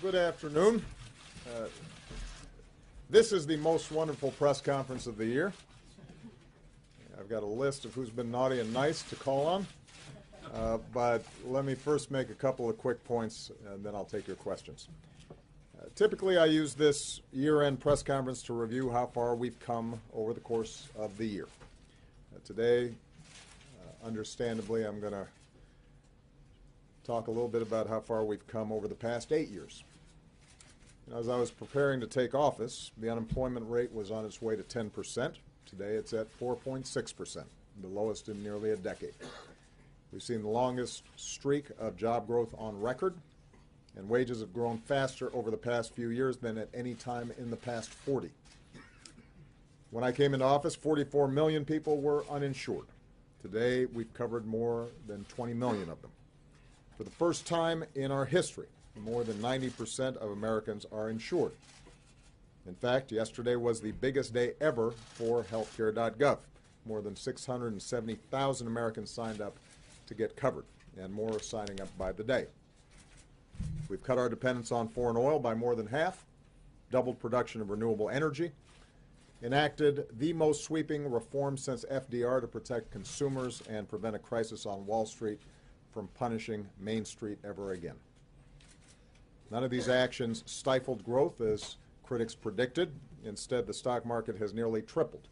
Good afternoon. This is the most wonderful press conference of the year. I've got a list of who's been naughty and nice to call on, but let me first make a couple of quick points, and then I'll take your questions. Typically, I use this year-end press conference to review how far we've come over the course of the year. Today, understandably, I'm going to talk a little bit about how far we've come over the past 8 years. As I was preparing to take office, the unemployment rate was on its way to 10%. Today it's at 4.6%, the lowest in nearly a decade. We've seen the longest streak of job growth on record, and wages have grown faster over the past few years than at any time in the past 40. When I came into office, 44 million people were uninsured. Today we've covered more than 20 million of them. For the first time in our history, more than 90% of Americans are insured. In fact, yesterday was the biggest day ever for healthcare.gov. More than 670,000 Americans signed up to get covered, and more are signing up by the day. We've cut our dependence on foreign oil by more than half, doubled production of renewable energy, enacted the most sweeping reform since FDR to protect consumers and prevent a crisis on Wall Street from punishing Main Street ever again. None of these actions stifled growth as critics predicted. Instead, the stock market has nearly tripled.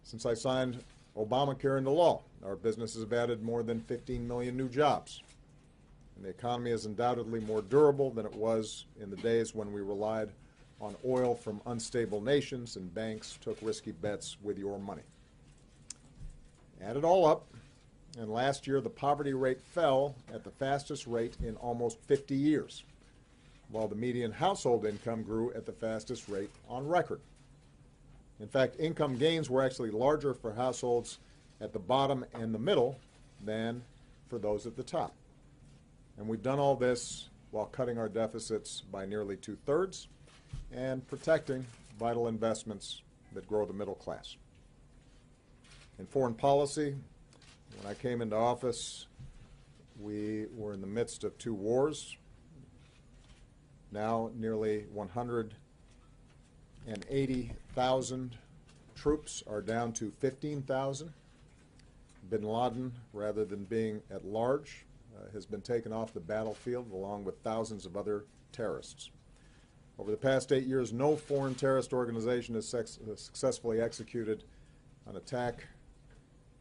Since I signed Obamacare into law, our businesses have added more than 15 million new jobs. And the economy is undoubtedly more durable than it was in the days when we relied on oil from unstable nations and banks took risky bets with your money. Add it all up, and last year the poverty rate fell at the fastest rate in almost 50 years, while the median household income grew at the fastest rate on record. In fact, income gains were actually larger for households at the bottom and the middle than for those at the top. And we've done all this while cutting our deficits by nearly 2/3 and protecting vital investments that grow the middle class. In foreign policy, when I came into office, we were in the midst of 2 wars. Now nearly 180,000 troops are down to 15,000. Bin Laden, rather than being at large, has been taken off the battlefield along with thousands of other terrorists. Over the past 8 years, no foreign terrorist organization has successfully executed an attack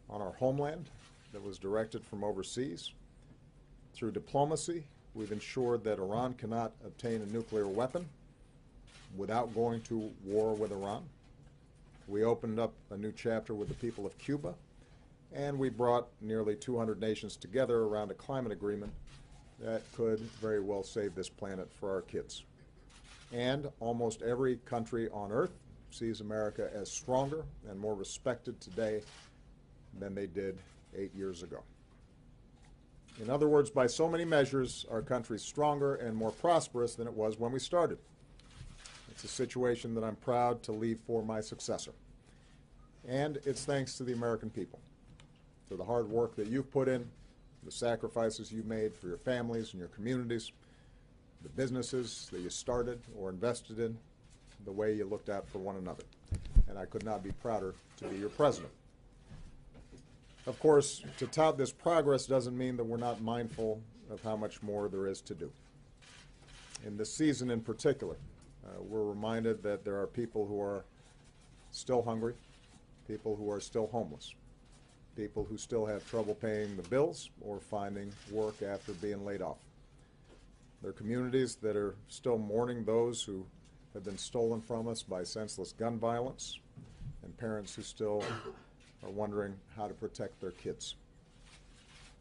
on our homeland that was directed from overseas. Through diplomacy, we've ensured that Iran cannot obtain a nuclear weapon without going to war with Iran. We opened up a new chapter with the people of Cuba, and we brought nearly 200 nations together around a climate agreement that could very well save this planet for our kids. And almost every country on earth sees America as stronger and more respected today than they did 8 years ago. In other words, by so many measures, our country is stronger and more prosperous than it was when we started. It's a situation that I'm proud to leave for my successor. And it's thanks to the American people, for the hard work that you've put in, the sacrifices you made for your families and your communities, the businesses that you started or invested in, the way you looked out for one another. And I could not be prouder to be your president. Of course, to tout this progress doesn't mean that we're not mindful of how much more there is to do. In this season in particular, we're reminded that there are people who are still hungry, people who are still homeless, people who still have trouble paying the bills or finding work after being laid off. There are communities that are still mourning those who have been stolen from us by senseless gun violence, and parents who still are wondering how to protect their kids.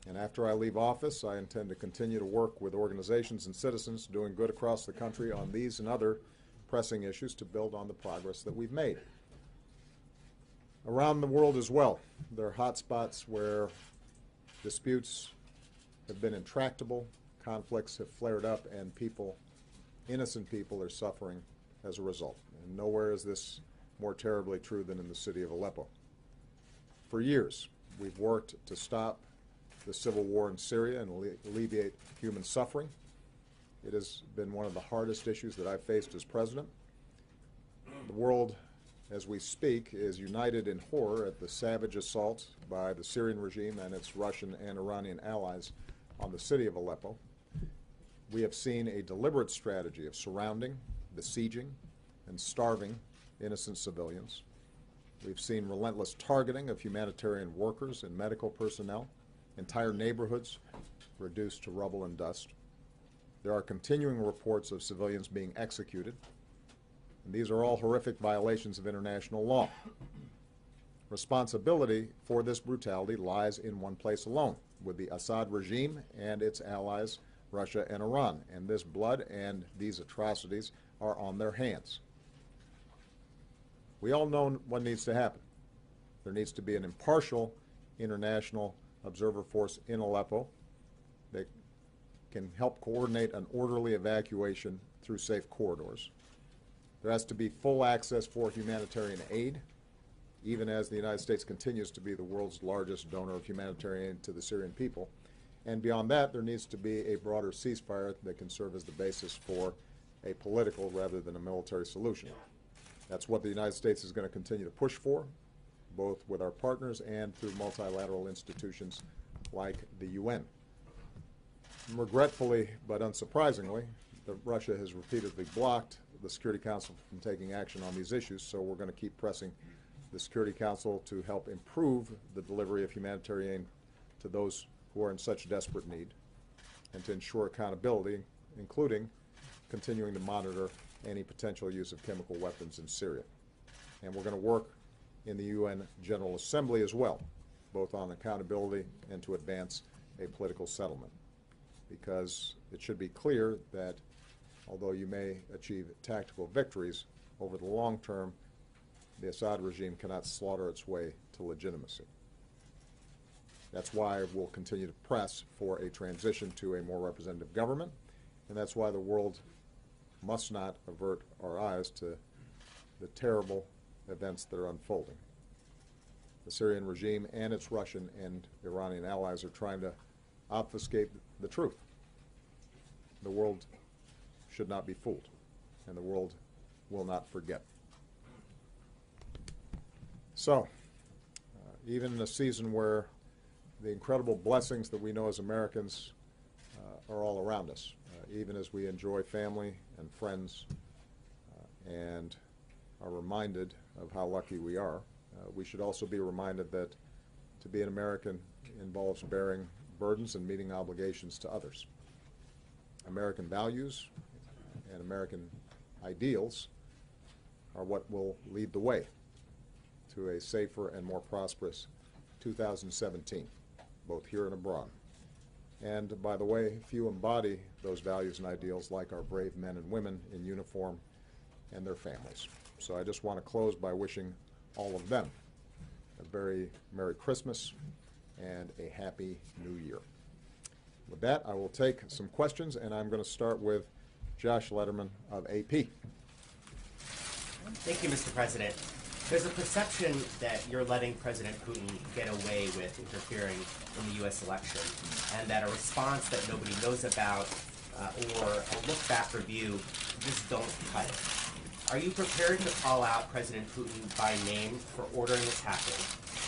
And after I leave office, I intend to continue to work with organizations and citizens doing good across the country on these and other pressing issues to build on the progress that we've made. Around the world as well, there are hot spots where disputes have been intractable, conflicts have flared up, and innocent people are suffering as a result. And nowhere is this more terribly true than in the city of Aleppo. For years, we've worked to stop the civil war in Syria and alleviate human suffering. It has been one of the hardest issues that I've faced as president. The world, as we speak, is united in horror at the savage assault by the Syrian regime and its Russian and Iranian allies on the city of Aleppo. We have seen a deliberate strategy of surrounding, besieging, and starving innocent civilians. We've seen relentless targeting of humanitarian workers and medical personnel, entire neighborhoods reduced to rubble and dust. There are continuing reports of civilians being executed, and these are all horrific violations of international law. Responsibility for this brutality lies in one place alone, with the Assad regime and its allies, Russia and Iran, and this blood and these atrocities are on their hands. We all know what needs to happen. There needs to be an impartial international observer force in Aleppo that can help coordinate an orderly evacuation through safe corridors. There has to be full access for humanitarian aid, even as the United States continues to be the world's largest donor of humanitarian aid to the Syrian people. And beyond that, there needs to be a broader ceasefire that can serve as the basis for a political rather than a military solution. That's what the United States is going to continue to push for, both with our partners and through multilateral institutions like the UN. Regretfully, but unsurprisingly, Russia has repeatedly blocked the Security Council from taking action on these issues, so we're going to keep pressing the Security Council to help improve the delivery of humanitarian aid to those who are in such desperate need, and to ensure accountability, including continuing to monitor any potential use of chemical weapons in Syria. And we're going to work in the UN General Assembly as well, both on accountability and to advance a political settlement. Because it should be clear that although you may achieve tactical victories, over the long term, the Assad regime cannot slaughter its way to legitimacy. That's why we'll continue to press for a transition to a more representative government, and that's why the world must not avert our eyes to the terrible events that are unfolding. The Syrian regime and its Russian and Iranian allies are trying to obfuscate the truth. The world should not be fooled, and the world will not forget. So, even in a season where the incredible blessings that we know as Americans are all around us, even as we enjoy family and friends and are reminded of how lucky we are, we should also be reminded that to be an American involves bearing burdens and meeting obligations to others. American values and American ideals are what will lead the way to a safer and more prosperous 2017, both here and abroad. And by the way, few embody those values and ideals like our brave men and women in uniform and their families. So I just want to close by wishing all of them a very Merry Christmas and a Happy New Year. With that, I will take some questions, and I'm going to start with Josh Lederman of AP. Thank you, Mr. President. There's a perception that you're letting President Putin get away with interfering in the U.S. election, and that a response that nobody knows about or a look-back review just don't cut it. Are you prepared to call out President Putin by name for ordering this hacking?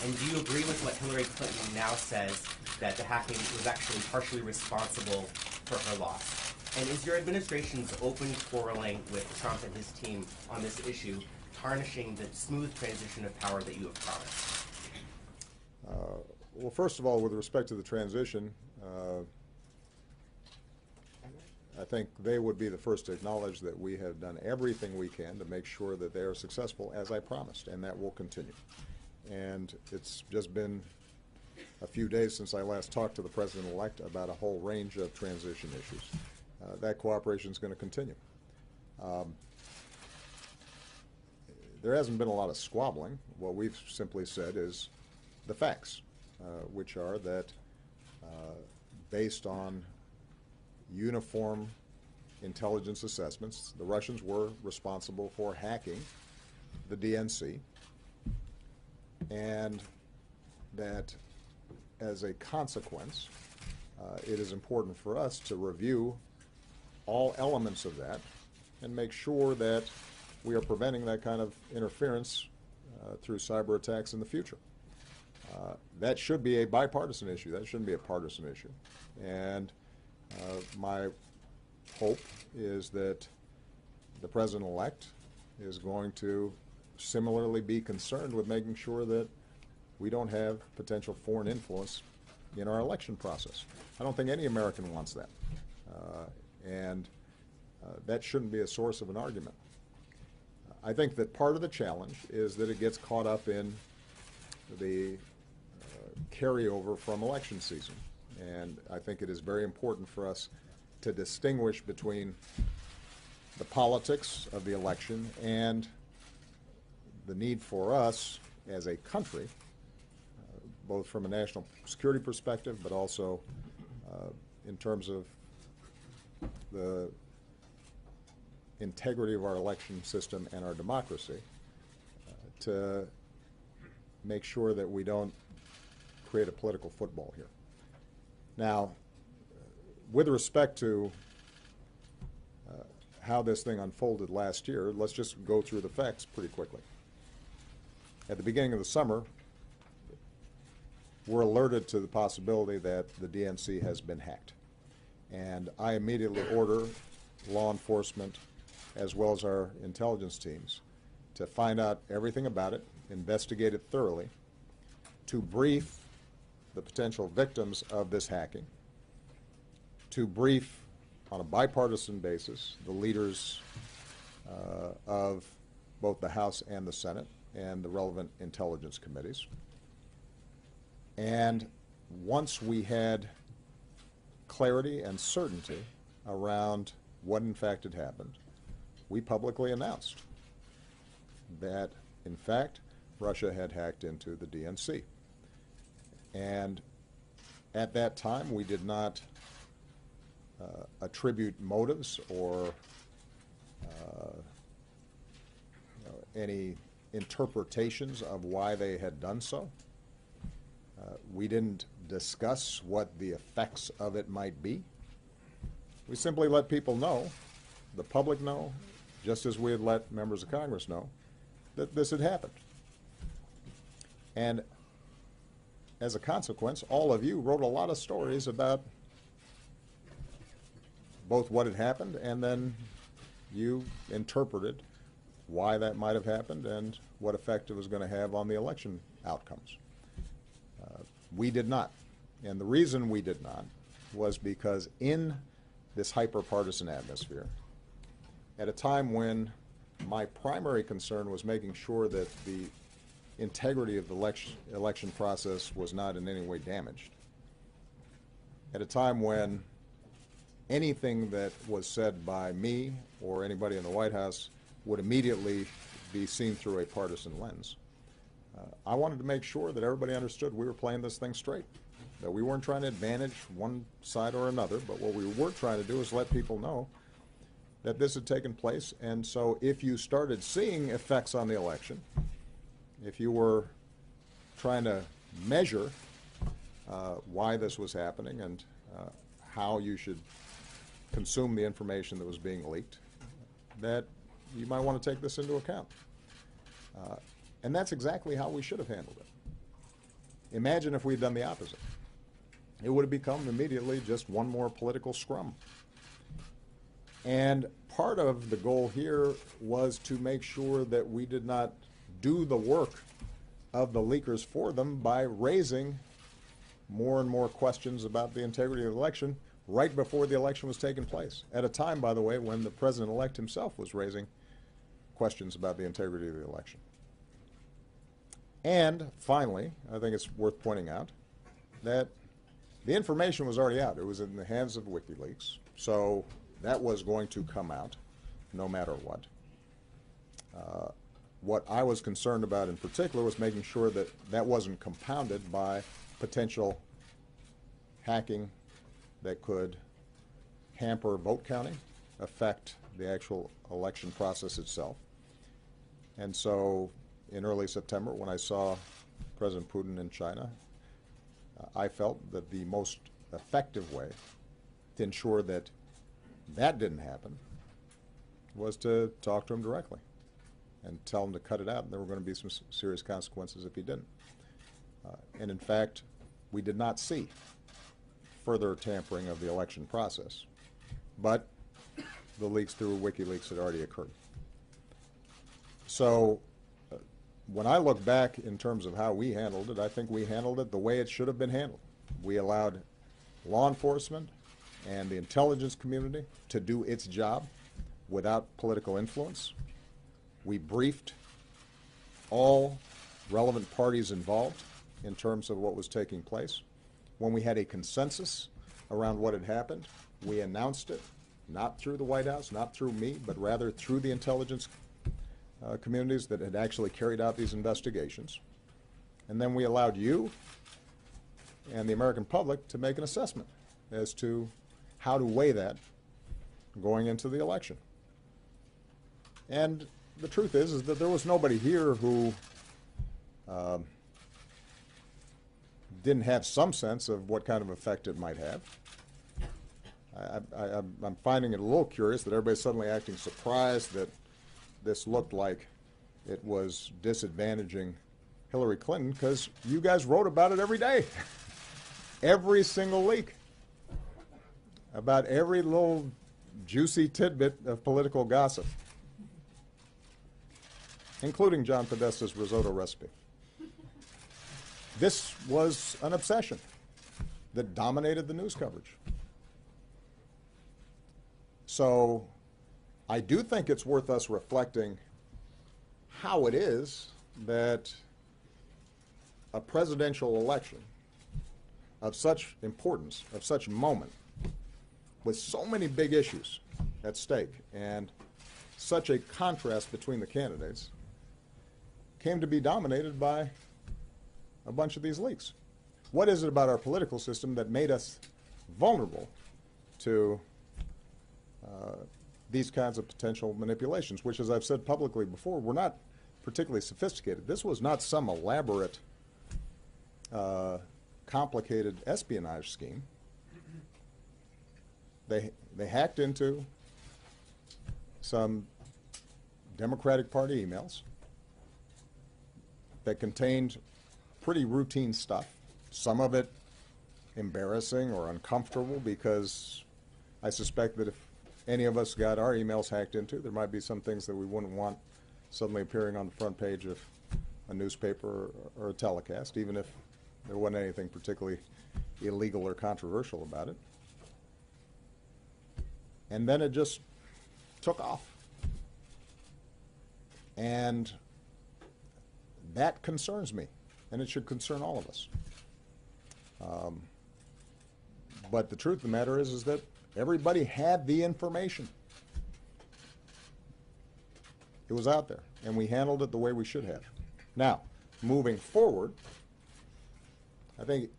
And do you agree with what Hillary Clinton now says, that the hacking was actually partially responsible for her loss? And is your administration's open quarreling with Trump and his team on this issue tarnishing the smooth transition of power that you have promised? Well, first of all, with respect to the transition, I think they would be the first to acknowledge that we have done everything we can to make sure that they are successful, as I promised, and that will continue. And it's just been a few days since I last talked to the President-elect about a whole range of transition issues. That cooperation is going to continue. There hasn't been a lot of squabbling. What we've simply said is the facts, which are that based on uniform intelligence assessments, the Russians were responsible for hacking the DNC, and that as a consequence, it is important for us to review all elements of that and make sure that we are preventing that kind of interference through cyber attacks in the future. That should be a bipartisan issue. That shouldn't be a partisan issue. And my hope is that the president-elect is going to similarly be concerned with making sure that we don't have potential foreign influence in our election process. I don't think any American wants that. And that shouldn't be a source of an argument. I think that part of the challenge is that it gets caught up in the carryover from election season. And I think it is very important for us to distinguish between the politics of the election and the need for us as a country, both from a national security perspective, but also in terms of the integrity of our election system and our democracy, to make sure that we don't create a political football here. Now, with respect to how this thing unfolded last year, let's just go through the facts pretty quickly. At the beginning of the summer, we're alerted to the possibility that the DNC has been hacked. And I immediately order law enforcement as well as our intelligence teams to find out everything about it, investigate it thoroughly, to brief the potential victims of this hacking, to brief on a bipartisan basis the leaders of both the House and the Senate and the relevant intelligence committees. And once we had clarity and certainty around what in fact had happened, we publicly announced that, in fact, Russia had hacked into the DNC. And at that time, we did not attribute motives or any interpretations of why they had done so. We didn't discuss what the effects of it might be. We simply let people know, the public know, just as we had let members of Congress know, that this had happened. And as a consequence, all of you wrote a lot of stories about both what had happened and then you interpreted why that might have happened and what effect it was going to have on the election outcomes. We did not. And the reason we did not was because in this hyper-partisan atmosphere, at a time when my primary concern was making sure that the integrity of the election process was not in any way damaged, at a time when anything that was said by me or anybody in the White House would immediately be seen through a partisan lens, I wanted to make sure that everybody understood we were playing this thing straight, that we weren't trying to advantage one side or another, but what we were trying to do is let people know that this had taken place. And so if you started seeing effects on the election, if you were trying to measure why this was happening and how you should consume the information that was being leaked, that you might want to take this into account. And that's exactly how we should have handled it. Imagine if we'd done the opposite. It would have become immediately just one more political scrum. And part of the goal here was to make sure that we did not do the work of the leakers for them by raising more and more questions about the integrity of the election right before the election was taking place. At a time, by the way, when the president-elect himself was raising questions about the integrity of the election. And finally, I think it's worth pointing out that the information was already out. It was in the hands of WikiLeaks, so that was going to come out no matter what. What I was concerned about in particular was making sure that that wasn't compounded by potential hacking that could hamper vote counting, affect the actual election process itself. And so in early September, when I saw President Putin in China, I felt that the most effective way to ensure that that didn't happen was to talk to him directly and tell him to cut it out, and there were going to be some serious consequences if he didn't. And in fact, we did not see further tampering of the election process, but the leaks through WikiLeaks had already occurred. So when I look back in terms of how we handled it, I think we handled it the way it should have been handled. We allowed law enforcement and the intelligence community to do its job without political influence. We briefed all relevant parties involved in terms of what was taking place. When we had a consensus around what had happened, we announced it, not through the White House, not through me, but rather through the intelligence communities that had actually carried out these investigations. And then we allowed you and the American public to make an assessment as to how to weigh that going into the election. And the truth is that there was nobody here who didn't have some sense of what kind of effect it might have. I'm finding it a little curious that everybody's suddenly acting surprised that this looked like it was disadvantaging Hillary Clinton, because you guys wrote about it every day. Every single leak. About every little juicy tidbit of political gossip, including John Podesta's risotto recipe. This was an obsession that dominated the news coverage. So I do think it's worth us reflecting how it is that a presidential election of such importance, of such moment, with so many big issues at stake and such a contrast between the candidates, came to be dominated by a bunch of these leaks. What is it about our political system that made us vulnerable to these kinds of potential manipulations, which, as I've said publicly before, were not particularly sophisticated. This was not some elaborate, complicated espionage scheme. They hacked into some Democratic Party emails that contained pretty routine stuff, some of it embarrassing or uncomfortable, because I suspect that if any of us got our emails hacked into, there might be some things that we wouldn't want suddenly appearing on the front page of a newspaper or a telecast, even if there wasn't anything particularly illegal or controversial about it. And then it just took off. And that concerns me, and it should concern all of us. But the truth of the matter is that everybody had the information. It was out there, and we handled it the way we should have. Now, moving forward, I think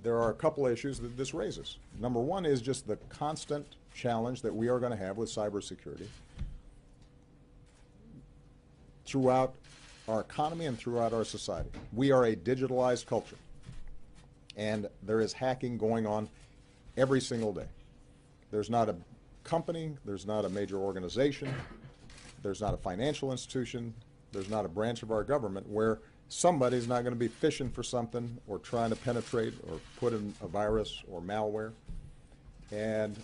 there are a couple issues that this raises. Number one is just the constant challenge that we are going to have with cybersecurity throughout our economy and throughout our society. We are a digitalized culture, and there is hacking going on every single day. There's not a company, there's not a major organization, there's not a financial institution, there's not a branch of our government where somebody's not going to be fishing for something or trying to penetrate or put in a virus or malware. And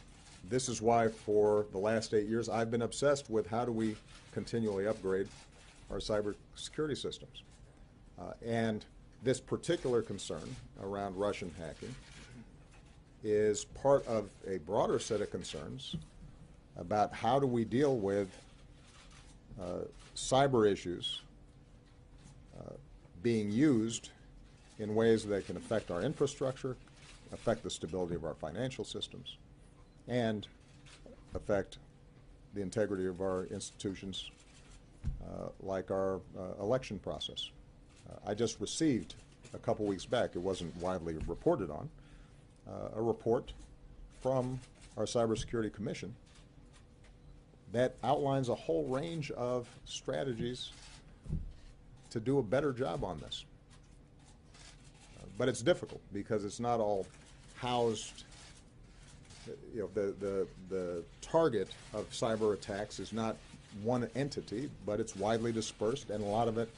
this is why for the last 8 years I've been obsessed with how do we continually upgrade our cybersecurity systems. And this particular concern around Russian hacking is part of a broader set of concerns about how do we deal with cyber issues being used in ways that can affect our infrastructure, affect the stability of our financial systems, and affect the integrity of our institutions like our election process. I just received a couple weeks back, it wasn't widely reported on, a report from our Cybersecurity Commission that outlines a whole range of strategies to do a better job on this. But it's difficult because it's not all housed the target of cyber attacks is not one entity, but it's widely dispersed, and a lot of it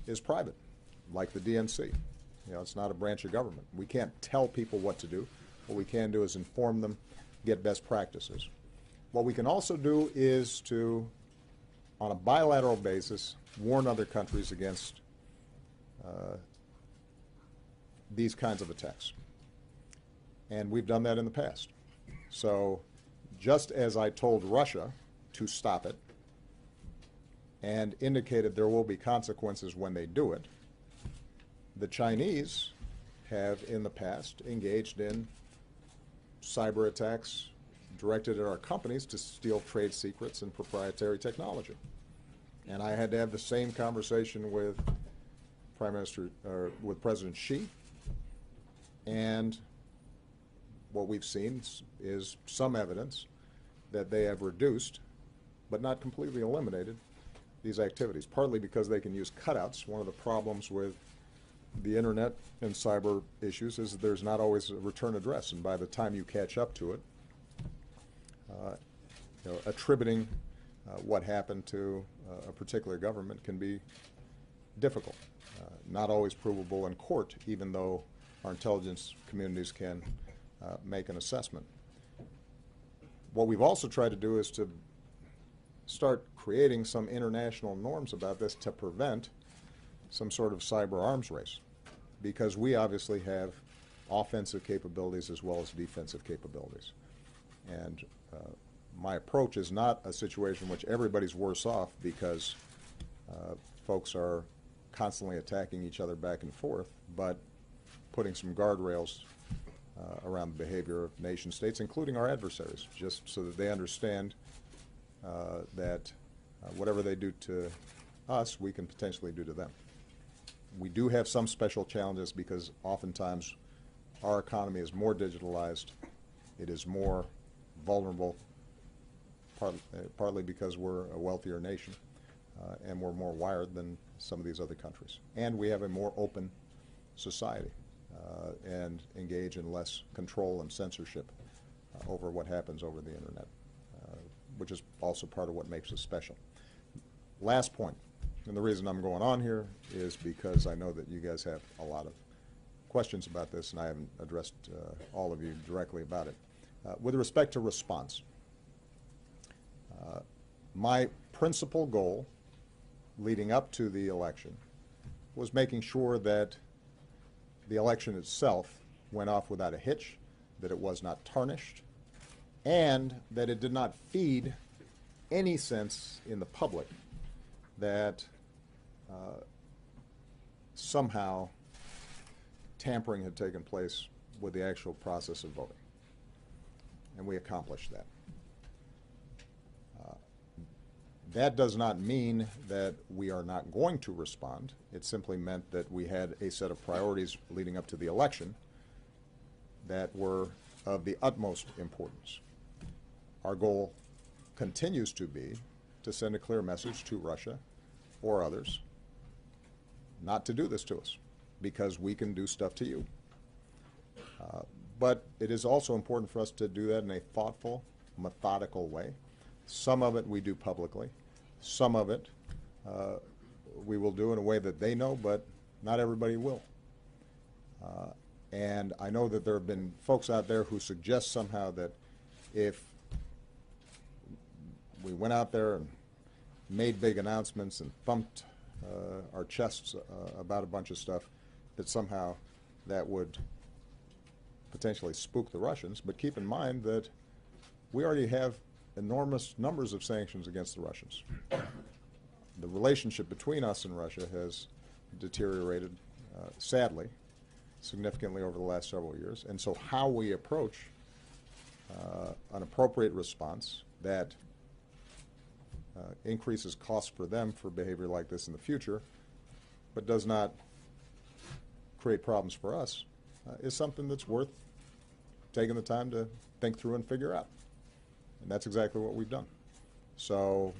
is private, like the DNC. It's not a branch of government. We can't tell people what to do. What we can do is inform them, get best practices. What we can also do is to, on a bilateral basis, warn other countries against these kinds of attacks. And we've done that in the past. So just as I told Russia to stop it and indicated there will be consequences when they do it, the Chinese have in the past engaged in cyber attacks directed at our companies to steal trade secrets and proprietary technology. And I had to have the same conversation with with President Xi. And what we've seen is some evidence that they have reduced, but not completely eliminated, these activities, partly because they can use cutouts. One of the problems with the internet and cyber issues is that there's not always a return address, and by the time you catch up to it, attributing what happened to a particular government can be difficult, not always provable in court, even though our intelligence communities can make an assessment. What we've also tried to do is to start creating some international norms about this to prevent some sort of cyber arms race, because we obviously have offensive capabilities as well as defensive capabilities. And my approach is not a situation in which everybody's worse off because folks are constantly attacking each other back and forth, but putting some guardrails around the behavior of nation states, including our adversaries, just so that they understand that whatever they do to us, we can potentially do to them. We do have some special challenges because oftentimes our economy is more digitalized, it is more vulnerable, partly because we're a wealthier nation and we're more wired than some of these other countries. And we have a more open society and engage in less control and censorship over what happens over the internet, which is also part of what makes us special. Last point, and the reason I'm going on here is because I know that you guys have a lot of questions about this, and I haven't addressed all of you directly about it. With respect to response, my principal goal leading up to the election was making sure that the election itself went off without a hitch, that it was not tarnished, and that it did not feed any sense in the public that somehow tampering had taken place with the actual process of voting. And we accomplished that. That does not mean that we are not going to respond. It simply meant that we had a set of priorities leading up to the election that were of the utmost importance. Our goal continues to be to send a clear message to Russia or others not to do this to us, because we can do stuff to you. But it is also important for us to do that in a thoughtful, methodical way. Some of it we do publicly. Some of it we will do in a way that they know, but not everybody will. And I know that there have been folks out there who suggest somehow that if we went out there and made big announcements and thumped our chests about a bunch of stuff, that somehow that would potentially spook the Russians. But keep in mind that we already have enormous numbers of sanctions against the Russians. The relationship between us and Russia has deteriorated, sadly, significantly over the last several years. And so how we approach an appropriate response that increases costs for them for behavior like this in the future, but does not create problems for us, is something that's worth taking the time to think through and figure out. And that's exactly what we've done. So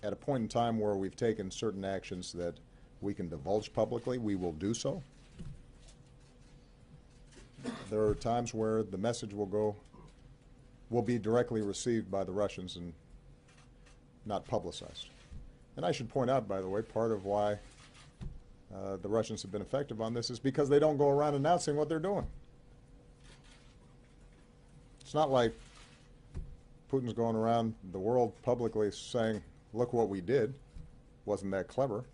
at a point in time where we've taken certain actions that we can divulge publicly, we will do so. There are times where the message will go will be directly received by the Russians and not publicized. And I should point out, by the way, part of why the Russians have been effective on this is because they don't go around announcing what they're doing. It's not like Putin's going around the world publicly saying, look what we did, wasn't that clever.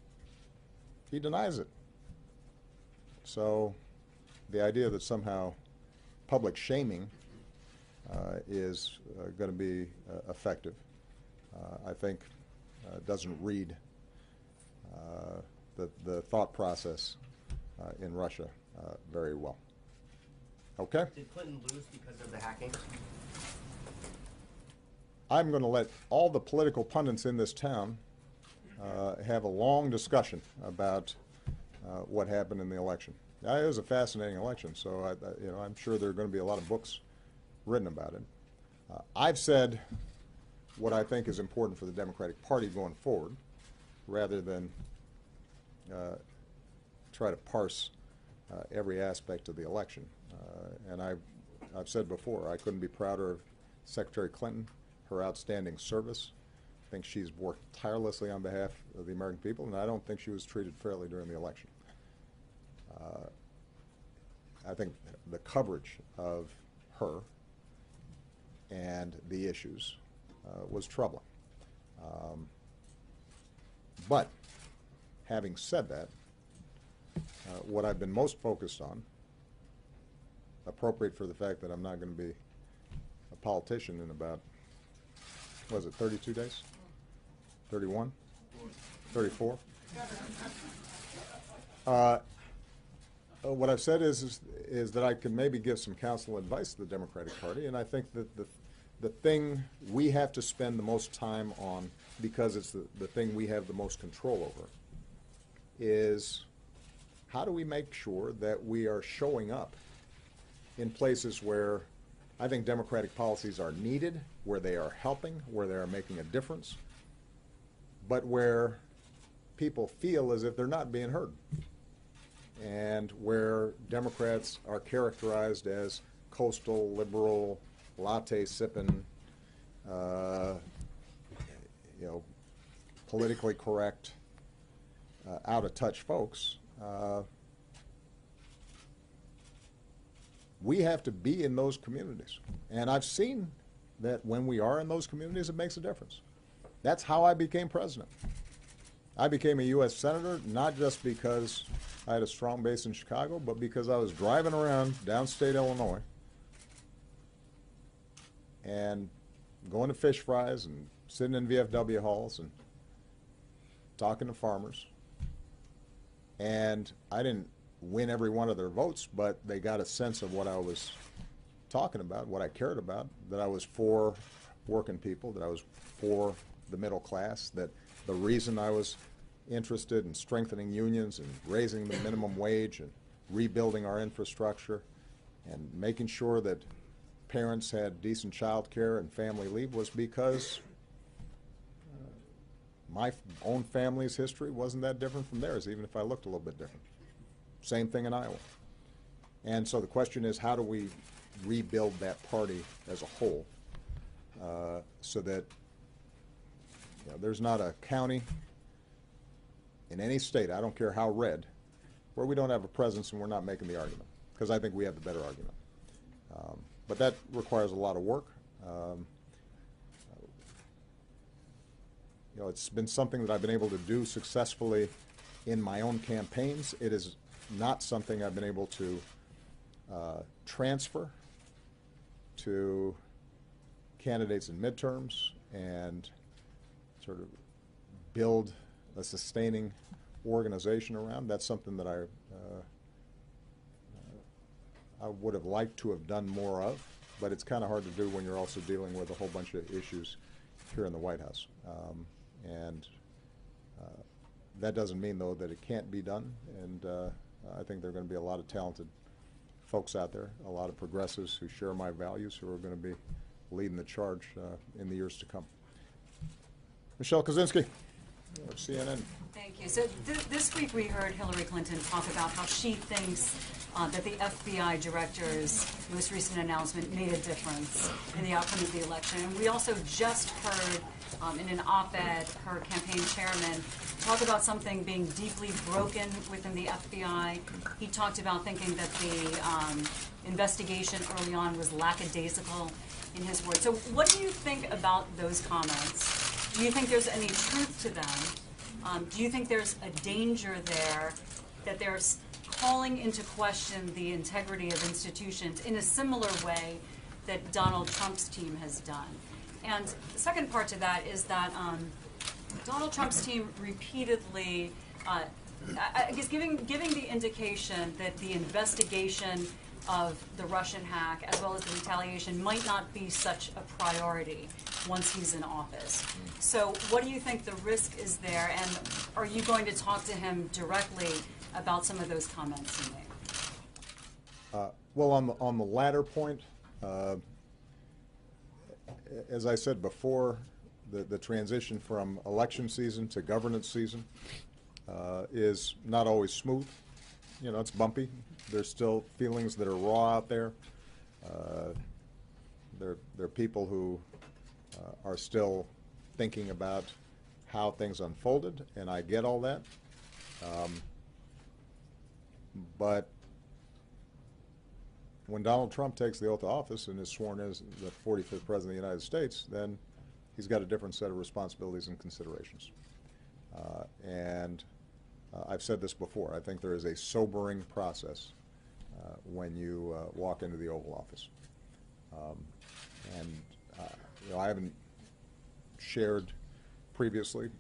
He denies it. So the idea that somehow public shaming is going to be effective, I think doesn't read the thought process in Russia very well. Okay? Did Clinton lose because of the hacking? I'm going to let all the political pundits in this town have a long discussion about what happened in the election. It was a fascinating election, so I'm sure there are going to be a lot of books written about it. I've said what I think is important for the Democratic Party going forward, rather than try to parse every aspect of the election. And I've said before, I couldn't be prouder of Secretary Clinton, her outstanding service. I think she's worked tirelessly on behalf of the American people, and I don't think she was treated fairly during the election. I think the coverage of her and the issues was troubling. But having said that, what I've been most focused on, appropriate for the fact that I'm not going to be a politician in about, was it 32 days? 31? 34? What I've said is that I can maybe give some counsel and advice to the Democratic Party, and I think that the thing we have to spend the most time on, because it's the thing we have the most control over, is how do we make sure that we are showing up in places where I think Democratic policies are needed, where they are helping, where they are making a difference, but where people feel as if they're not being heard, and where Democrats are characterized as coastal, liberal, latte-sipping, politically correct, out-of-touch folks. We have to be in those communities. And I've seen that when we are in those communities, it makes a difference. That's how I became president. I became a U.S. Senator not just because I had a strong base in Chicago, but because I was driving around downstate Illinois and going to fish fries and sitting in VFW halls and talking to farmers. And I didn't win every one of their votes, but they got a sense of what I was talking about, what I cared about, that I was for working people, that I was for the middle class, that the reason I was interested in strengthening unions and raising the minimum wage and rebuilding our infrastructure and making sure that parents had decent child care and family leave was because my own family's history wasn't that different from theirs, even if I looked a little bit different. Same thing in Iowa. And so the question is, how do we rebuild that party as a whole so that there's not a county in any state, I don't care how red, where we don't have a presence and we're not making the argument, because I think we have the better argument. But that requires a lot of work. It's been something that I've been able to do successfully in my own campaigns. It is not something I've been able to transfer to candidates in midterms and sort of build a sustaining organization around. That's something that I would have liked to have done more of, but it's kind of hard to do when you're also dealing with a whole bunch of issues here in the White House. That doesn't mean, though, that it can't be done, and I think there are going to be a lot of talented folks out there, a lot of progressives who share my values, who are going to be leading the charge in the years to come. Michelle Kosinski. CNN. Thank you. So this week we heard Hillary Clinton talk about how she thinks that the FBI director's most recent announcement made a difference in the outcome of the election. And we also just heard in an op-ed her campaign chairman talk about something being deeply broken within the FBI. He talked about thinking that the investigation early on was lackadaisical, in his words. So what do you think about those comments? Do you think there's any truth to them? Do you think there's a danger there that they're calling into question the integrity of institutions in a similar way that Donald Trump's team has done? And the second part to that is that Donald Trump's team repeatedly, I guess, giving the indication that the investigation of the Russian hack as well as the retaliation might not be such a priority once he's in office. So what do you think the risk is there, and are you going to talk to him directly about some of those comments he made? Well, on the latter point, as I said before, the transition from election season to governance season is not always smooth. You know, it's bumpy. There's still feelings that are raw out there. There are people who are still thinking about how things unfolded, and I get all that. But when Donald Trump takes the oath of office and is sworn as the 45th President of the United States, then he's got a different set of responsibilities and considerations. I've said this before. I think there is a sobering process when you walk into the Oval Office. You know, I haven't shared previously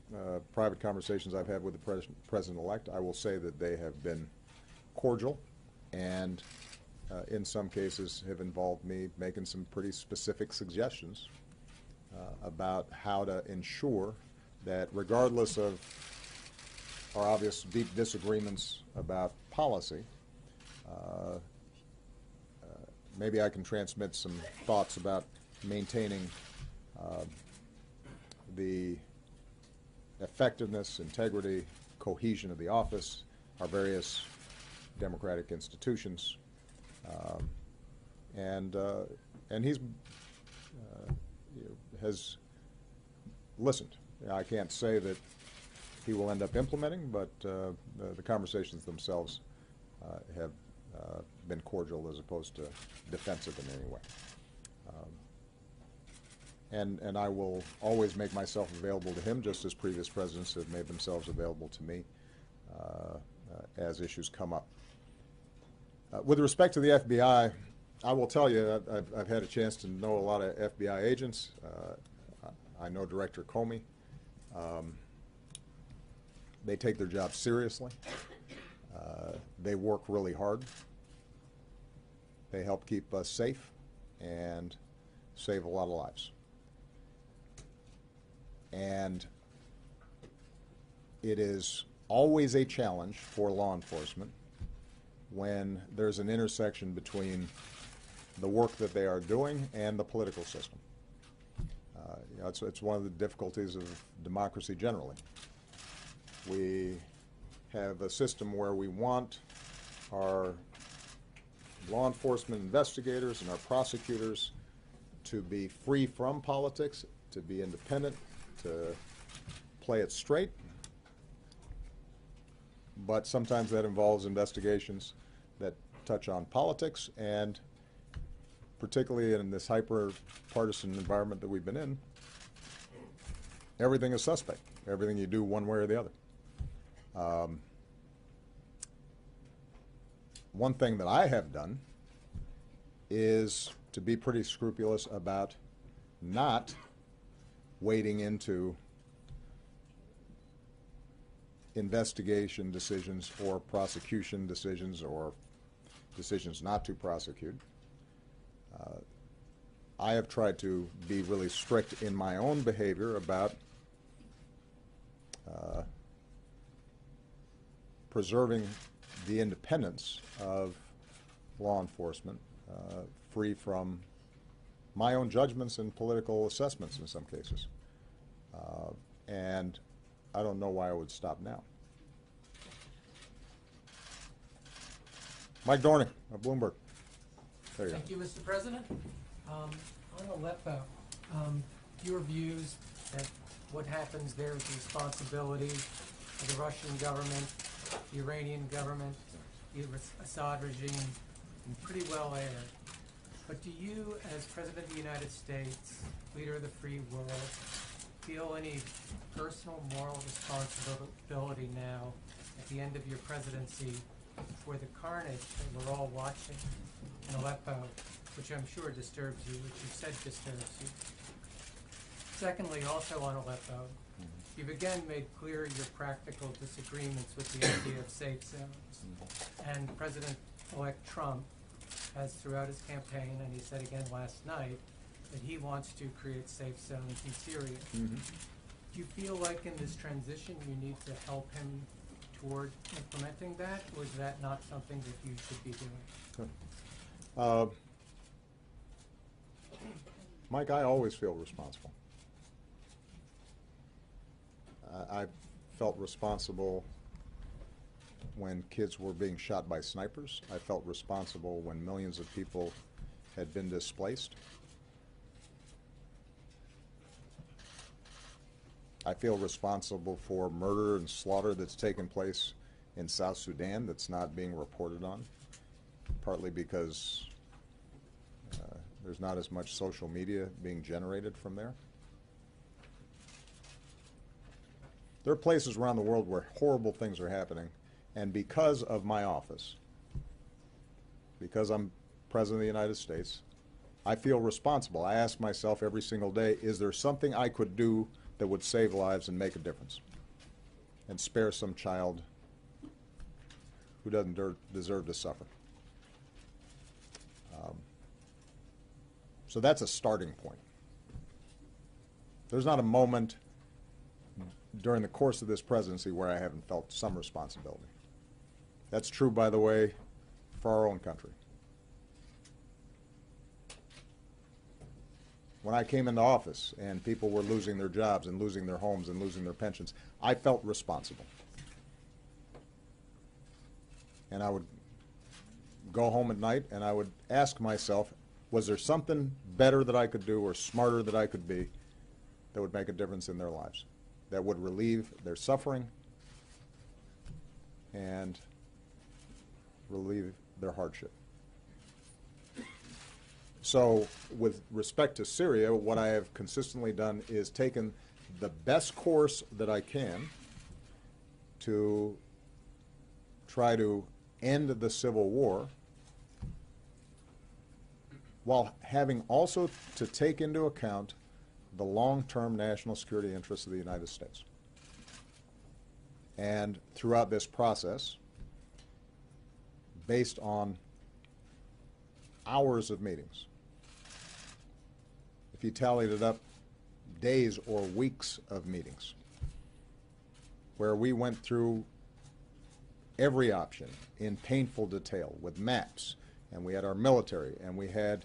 private conversations I've had with the President-elect. I will say that they have been cordial and in some cases have involved me making some pretty specific suggestions about how to ensure that regardless of our obvious deep disagreements about policy, maybe I can transmit some thoughts about maintaining the effectiveness, integrity, cohesion of the office, our various democratic institutions, and he's has listened. I can't say that he will end up implementing, but the conversations themselves have been cordial as opposed to defensive in any way. And I will always make myself available to him, just as previous presidents have made themselves available to me as issues come up. With respect to the FBI, I will tell you, I've had a chance to know a lot of FBI agents. I know Director Comey. They take their job seriously. They work really hard. They help keep us safe and save a lot of lives. And it is always a challenge for law enforcement when there's an intersection between the work that they are doing and the political system. You know, it's one of the difficulties of democracy generally. We have a system where we want our law enforcement investigators and our prosecutors to be free from politics, to be independent, to play it straight. But sometimes that involves investigations that touch on politics, and particularly in this hyper-partisan environment that we've been in, everything is suspect. Everything you do one way or the other. One thing that I have done is to be pretty scrupulous about not wading into investigation decisions or prosecution decisions or decisions not to prosecute. I have tried to be really strict in my own behavior about preserving the independence of law enforcement, free from my own judgments and political assessments in some cases. And I don't know why I would stop now. Mike Dorney of Bloomberg. There you go. Thank you, Mr. President. On Aleppo, your views that what happens there is the responsibility of the Russian government, the Iranian government, the Assad regime, and pretty well aired. But do you, as President of the United States, leader of the free world, feel any personal moral responsibility now at the end of your presidency for the carnage that we're all watching in Aleppo, which I'm sure disturbs you, which you said disturbs you? Secondly, also on Aleppo, you've again made clear your practical disagreements with the idea of safe zones. And President-elect Trump has throughout his campaign, and he said again last night, that he wants to create safe zones in Syria. Do you feel like in this transition you need to help him toward implementing that, or is that not something that you should be doing? Good. Mike, I always feel responsible. I felt responsible when kids were being shot by snipers. I felt responsible when millions of people had been displaced. I feel responsible for murder and slaughter that's taken place in South Sudan that's not being reported on, partly because there's not as much social media being generated from there. There are places around the world where horrible things are happening, and because of my office, because I'm President of the United States, I feel responsible. I ask myself every single day, is there something I could do that would save lives and make a difference and spare some child who doesn't deserve to suffer? So that's a starting point. There's not a moment during the course of this presidency where I haven't felt some responsibility. That's true, by the way, for our own country. When I came into office and people were losing their jobs and losing their homes and losing their pensions, I felt responsible. And I would go home at night and I would ask myself, was there something better that I could do or smarter that I could be that would make a difference in their lives, that would relieve their suffering and relieve their hardship? So with respect to Syria, what I have consistently done is taken the best course that I can to try to end the civil war, while having also to take into account the long-term national security interests of the United States. And throughout this process, based on hours of meetings, if you tallied it up, days or weeks of meetings, where we went through every option in painful detail with maps, and we had our military, and we had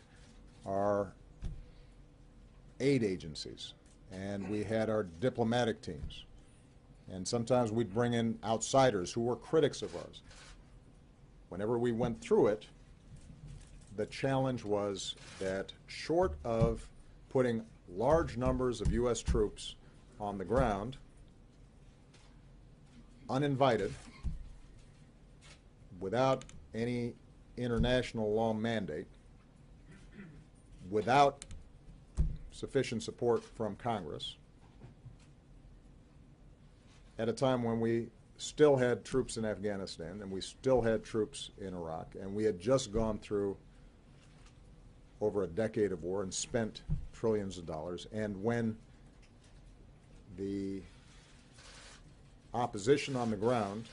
our aid agencies, and we had our diplomatic teams, and sometimes we'd bring in outsiders who were critics of ours. Whenever we went through it, the challenge was that short of putting large numbers of U.S. troops on the ground, uninvited, without any international law mandate, without sufficient support from Congress, at a time when we still had troops in Afghanistan and we still had troops in Iraq, and we had just gone through over a decade of war and spent trillions of dollars, and when the opposition on the ground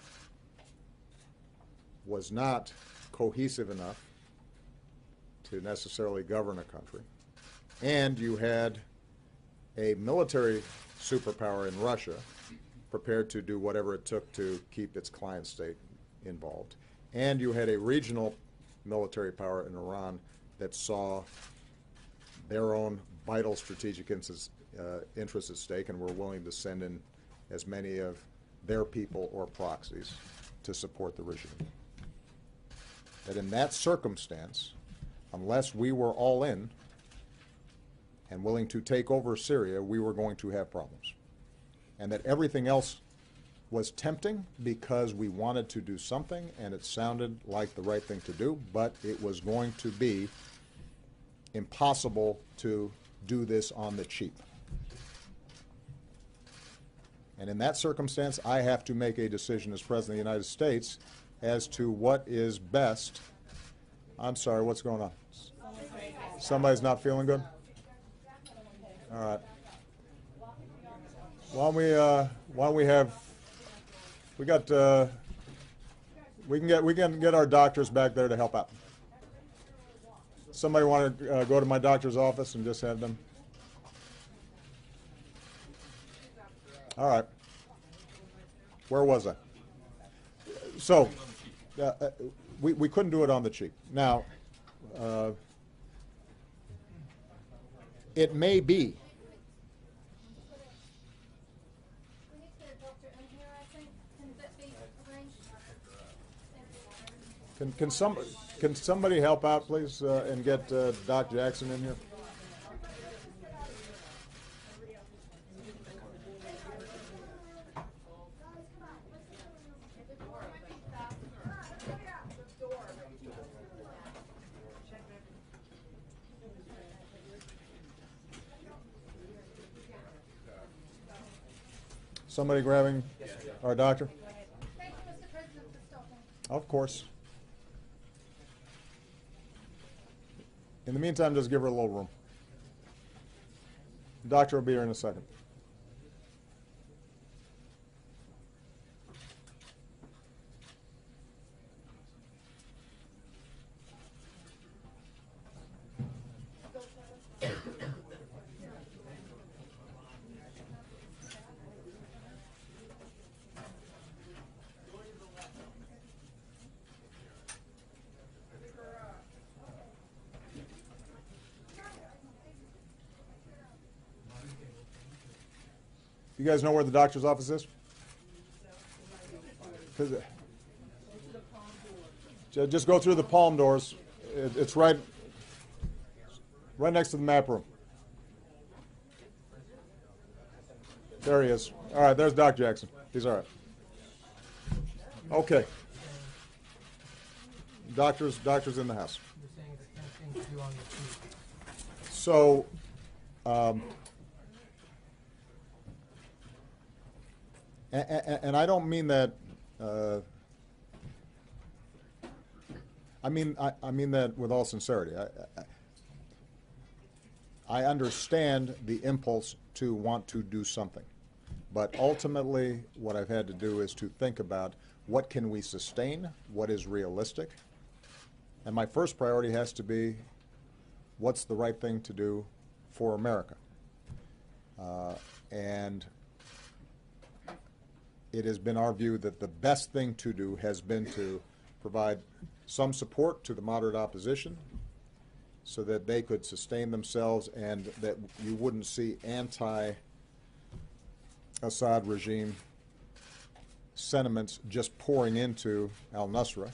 was not cohesive enough to necessarily govern a country, and you had a military superpower in Russia prepared to do whatever it took to keep its client state involved, and you had a regional military power in Iran that saw their own vital strategic interests at stake and were willing to send in as many of their people or proxies to support the regime. That in that circumstance, unless we were all in and willing to take over Syria, we were going to have problems. And that everything else was tempting because we wanted to do something and it sounded like the right thing to do, but it was going to be impossible to do this on the cheap. And in that circumstance, I have to make a decision as President of the United States as to what is best. I'm sorry, what's going on? Somebody's not feeling good? All right. Why don't we have, we can get our doctors back there to help out. Somebody want to go to my doctor's office and just have them? All right. Where was I? So, we couldn't do it on the cheap. Now, it may be. Can somebody help out, please, and get Doc Jackson in here? Somebody grabbing our doctor? Thank you, Mr. President, for stopping. Of course. In the meantime, just give her a little room. The doctor will be here in a second. You guys know where the doctor's office is? Just go through the palm doors. It's right next to the map room. There he is. All right, there's Doc Jackson. He's all right. Okay. Doctor's in the house. You're saying it's tempting to do on the cheap. So, and I don't mean that. I mean that with all sincerity. I understand the impulse to want to do something, but ultimately, what I've had to do is to think about what can we sustain, what is realistic, and my first priority has to be what's the right thing to do for America, and it has been our view that the best thing to do has been to provide some support to the moderate opposition so that they could sustain themselves and that you wouldn't see anti-Assad regime sentiments just pouring into al-Nusra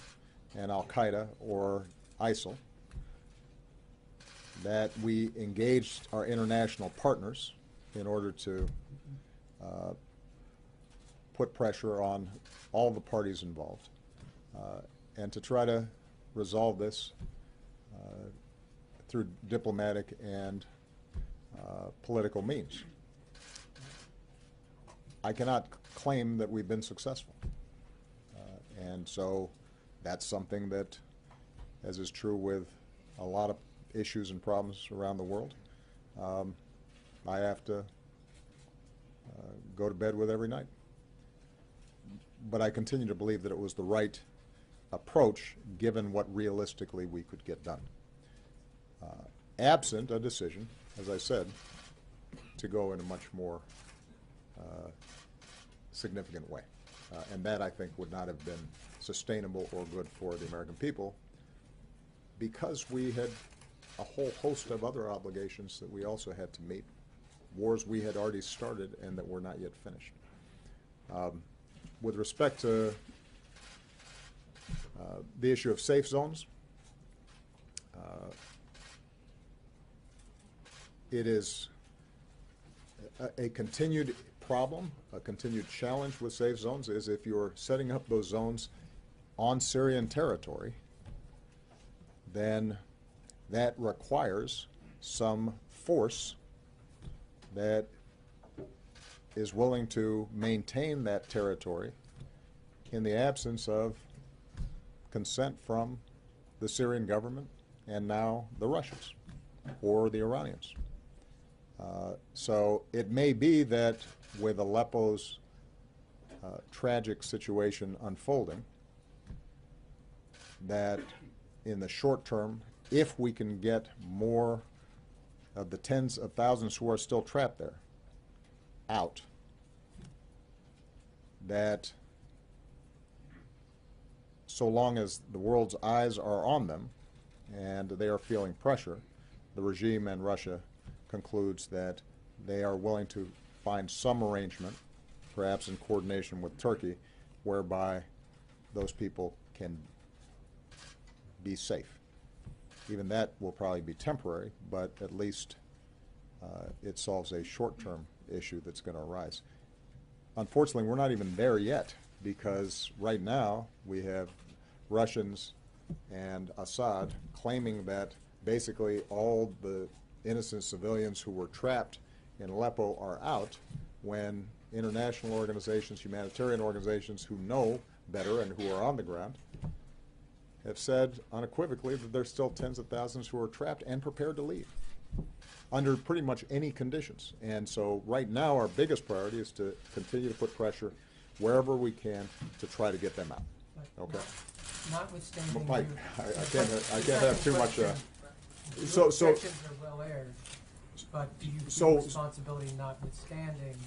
and al-Qaeda or ISIL, that we engaged our international partners in order to put pressure on all the parties involved and to try to resolve this through diplomatic and political means. I cannot claim that we've been successful. And so that's something that, as is true with a lot of issues and problems around the world, I have to go to bed with every night. But I continue to believe that it was the right approach given what realistically we could get done. Absent a decision, as I said, to go in a much more significant way. And that, I think, would not have been sustainable or good for the American people because we had a whole host of other obligations that we also had to meet, wars we had already started and that were not yet finished. With respect to the issue of safe zones, it is a continued problem, a continued challenge with safe zones is if you're setting up those zones on Syrian territory, then that requires some force that is willing to maintain that territory in the absence of consent from the Syrian government and now the Russians or the Iranians. So it may be that with Aleppo's tragic situation unfolding, that in the short term, if we can get more of the tens of thousands who are still trapped there out, that so long as the world's eyes are on them and they are feeling pressure, the regime and Russia concludes that they are willing to find some arrangement, perhaps in coordination with Turkey, whereby those people can be safe. Even that will probably be temporary, but at least it solves a short-term issue that's going to arise. Unfortunately, we're not even there yet, because right now we have Russians and Assad claiming that basically all the innocent civilians who were trapped in Aleppo are out, when international organizations, humanitarian organizations who know better and who are on the ground have said unequivocally that there's still tens of thousands who are trapped and prepared to leave under pretty much any conditions. And so right now our biggest priority is to continue to put pressure wherever we can to try to get them out. Okay. Notwithstanding Mike, your- I can't have too much. Your So objectives are well aired, but do you So- feel responsibility notwithstanding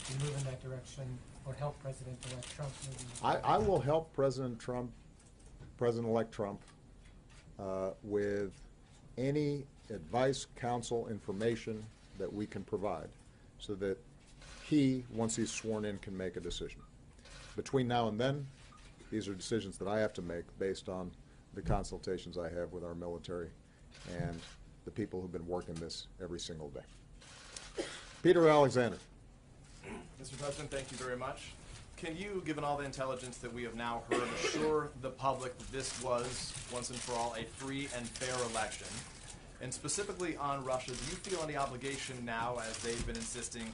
to move in that direction or help President-elect Trump move in that direction? I will help President-elect Trump with any advice, counsel, information that we can provide so that he, once he's sworn in, can make a decision. Between now and then, these are decisions that I have to make based on the consultations I have with our military and the people who've been working this every single day. Peter Alexander. Mr. President, thank you very much. Can you, given all the intelligence that we have now heard, assure the public that this was, once and for all, a free and fair election? And specifically on Russia, do you feel any obligation now, as they've been insisting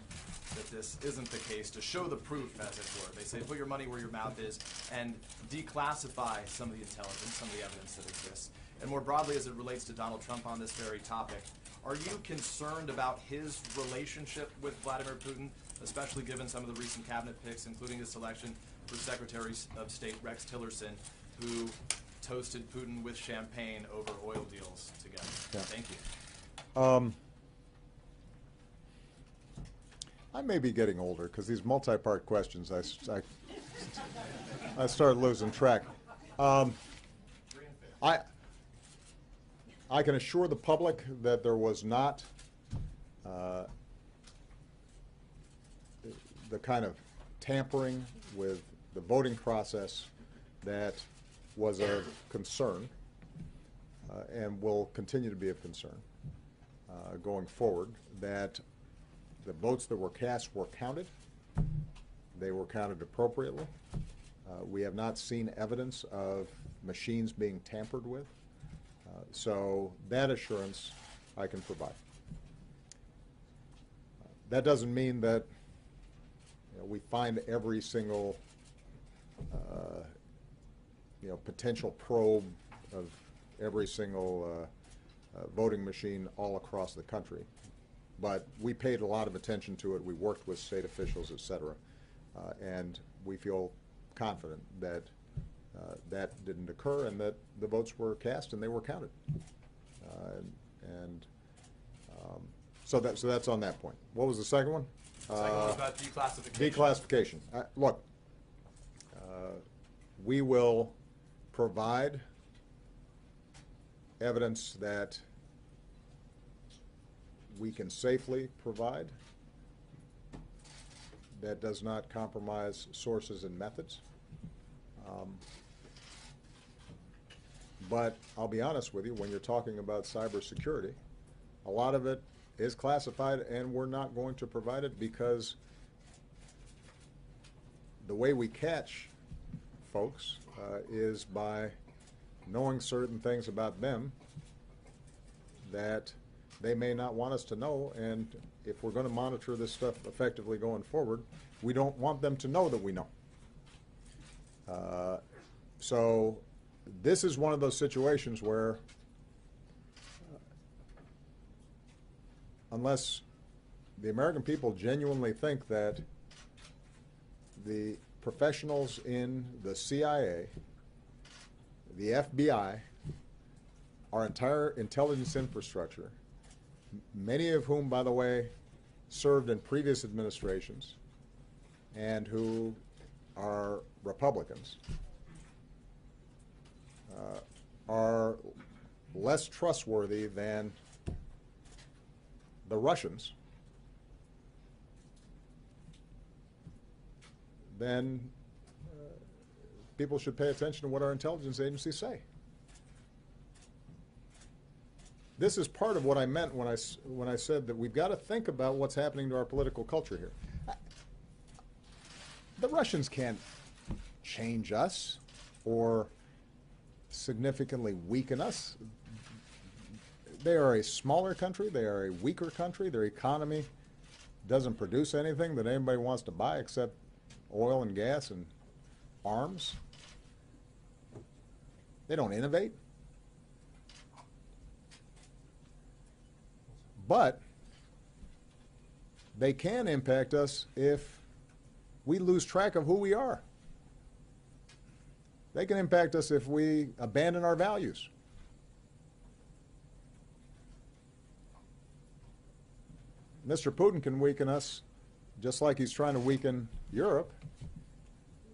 that this isn't the case, to show the proof, as it were? They say put your money where your mouth is and declassify some of the intelligence, some of the evidence that exists. And more broadly, as it relates to Donald Trump on this very topic, are you concerned about his relationship with Vladimir Putin, especially given some of the recent cabinet picks, including his selection for Secretary of State Rex Tillerson, who toasted Putin with champagne over oil deals together? Yeah. Thank you. I may be getting older because these multi-part questions, I started losing track. I can assure the public that there was not the kind of tampering with the voting process that was of concern and will continue to be of concern going forward, that the votes that were cast were counted. They were counted appropriately. We have not seen evidence of machines being tampered with. So that assurance I can provide. That doesn't mean that we find every single potential probe of every single voting machine all across the country. But we paid a lot of attention to it. We worked with state officials, et cetera. And we feel confident that that didn't occur and that the votes were cast and they were counted. So that's on that point. What was the second one? The second one was about declassification. Declassification. Look, we will provide evidence that we can safely provide, that does not compromise sources and methods. But I'll be honest with you, when you're talking about cybersecurity, a lot of it is classified, and we're not going to provide it because the way we catch folks is by knowing certain things about them that they may not want us to know, and if we're going to monitor this stuff effectively going forward, we don't want them to know that we know. So this is one of those situations where unless the American people genuinely think that the professionals in the CIA, the FBI, our entire intelligence infrastructure, many of whom, by the way, served in previous administrations and who are Republicans, are less trustworthy than the Russians, then people should pay attention to what our intelligence agencies say. This is part of what I meant when I said that we've got to think about what's happening to our political culture here. The Russians can't change us or significantly weaken us. They are a smaller country. They are a weaker country. Their economy doesn't produce anything that anybody wants to buy except oil and gas and arms. They don't innovate. But they can impact us if we lose track of who we are. They can impact us if we abandon our values. Mr. Putin can weaken us just like he's trying to weaken Europe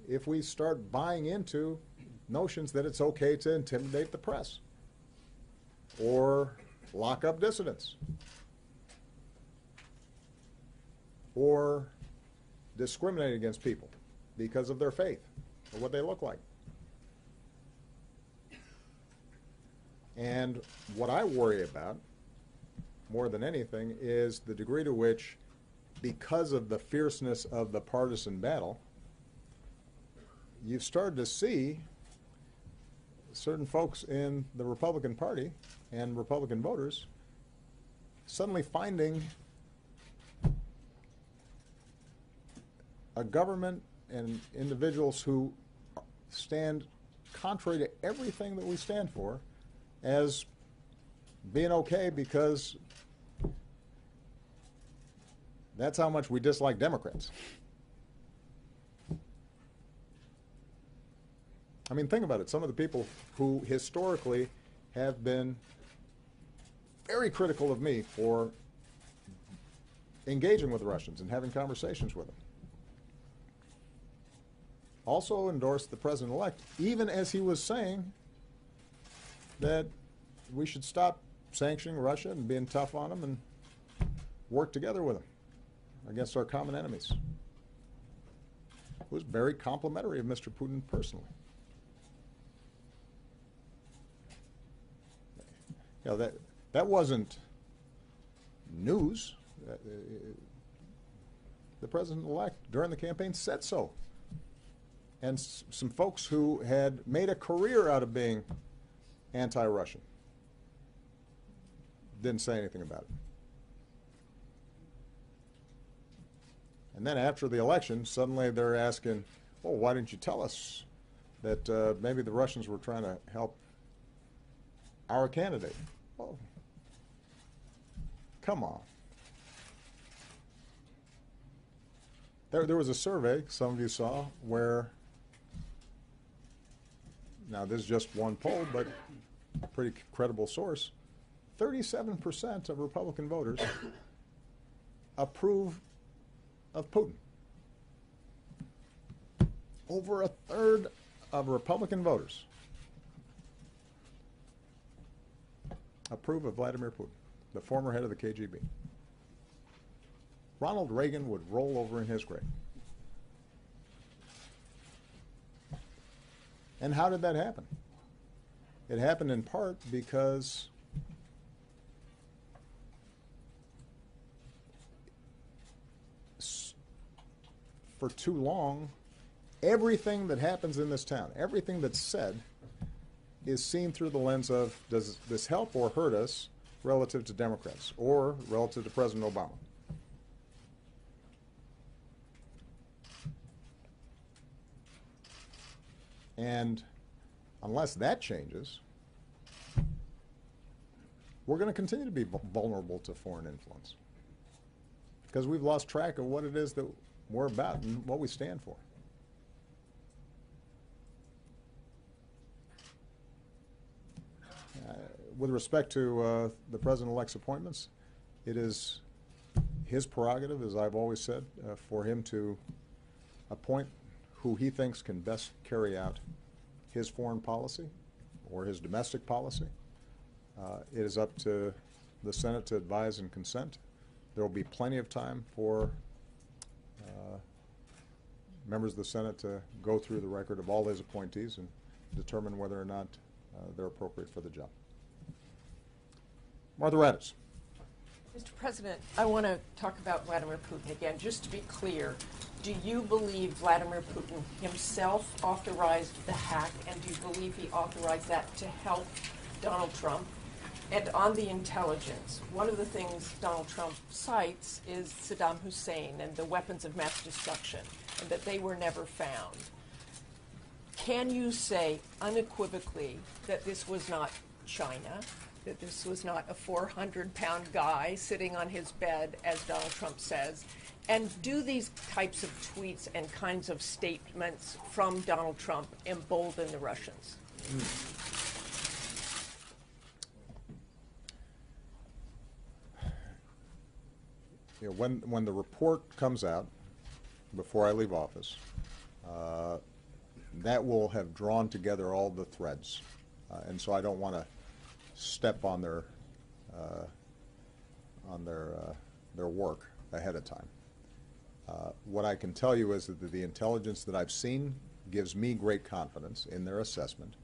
if we start buying into notions that it's okay to intimidate the press or lock up dissidents or discriminate against people because of their faith or what they look like. And what I worry about more than anything is the degree to which, because of the fierceness of the partisan battle, you've started to see certain folks in the Republican Party and Republican voters suddenly finding a government and individuals who stand contrary to everything that we stand for as being okay because that's how much we dislike Democrats. I mean, think about it. Some of the people who historically have been very critical of me for engaging with the Russians and having conversations with them also endorsed the president-elect, even as he was saying that we should stop sanctioning Russia and being tough on them and work together with them against our common enemies. It was very complimentary of Mr. Putin personally. You know, that wasn't news. The president-elect during the campaign said so. And some folks who had made a career out of being anti-Russian didn't say anything about it. And then after the election, suddenly they're asking, oh, why didn't you tell us that maybe the Russians were trying to help our candidate? Well, come on. There was a survey, some of you saw, where, now this is just one poll, but a pretty credible source, 37% of Republican voters approve of Putin. Over a third of Republican voters approve of Vladimir Putin, the former head of the KGB. Ronald Reagan would roll over in his grave. And how did that happen? It happened in part because for too long, everything that happens in this town, everything that's said, is seen through the lens of, does this help or hurt us relative to Democrats or relative to President Obama? And unless that changes, we're going to continue to be vulnerable to foreign influence because we've lost track of what it is that we're about and what we stand for. With respect to the President-elect's appointments, it is his prerogative, as I've always said, for him to appoint who he thinks can best carry out his foreign policy or his domestic policy. It is up to the Senate to advise and consent. There will be plenty of time for members of the Senate to go through the record of all his appointees and determine whether or not they're appropriate for the job. Martha Raddatz. Mr. President, I want to talk about Vladimir Putin again. Just to be clear, do you believe Vladimir Putin himself authorized the hack, and do you believe he authorized that to help Donald Trump? And on the intelligence, one of the things Donald Trump cites is Saddam Hussein and the weapons of mass destruction, and that they were never found. Can you say unequivocally that this was not China, that this was not a 400-pound guy sitting on his bed, as Donald Trump says? And do these types of tweets and kinds of statements from Donald Trump embolden the Russians? You know, when the report comes out before I leave office, that will have drawn together all the threads, and so I don't want to step on their work ahead of time. What I can tell you is that the intelligence that I've seen gives me great confidence in their assessment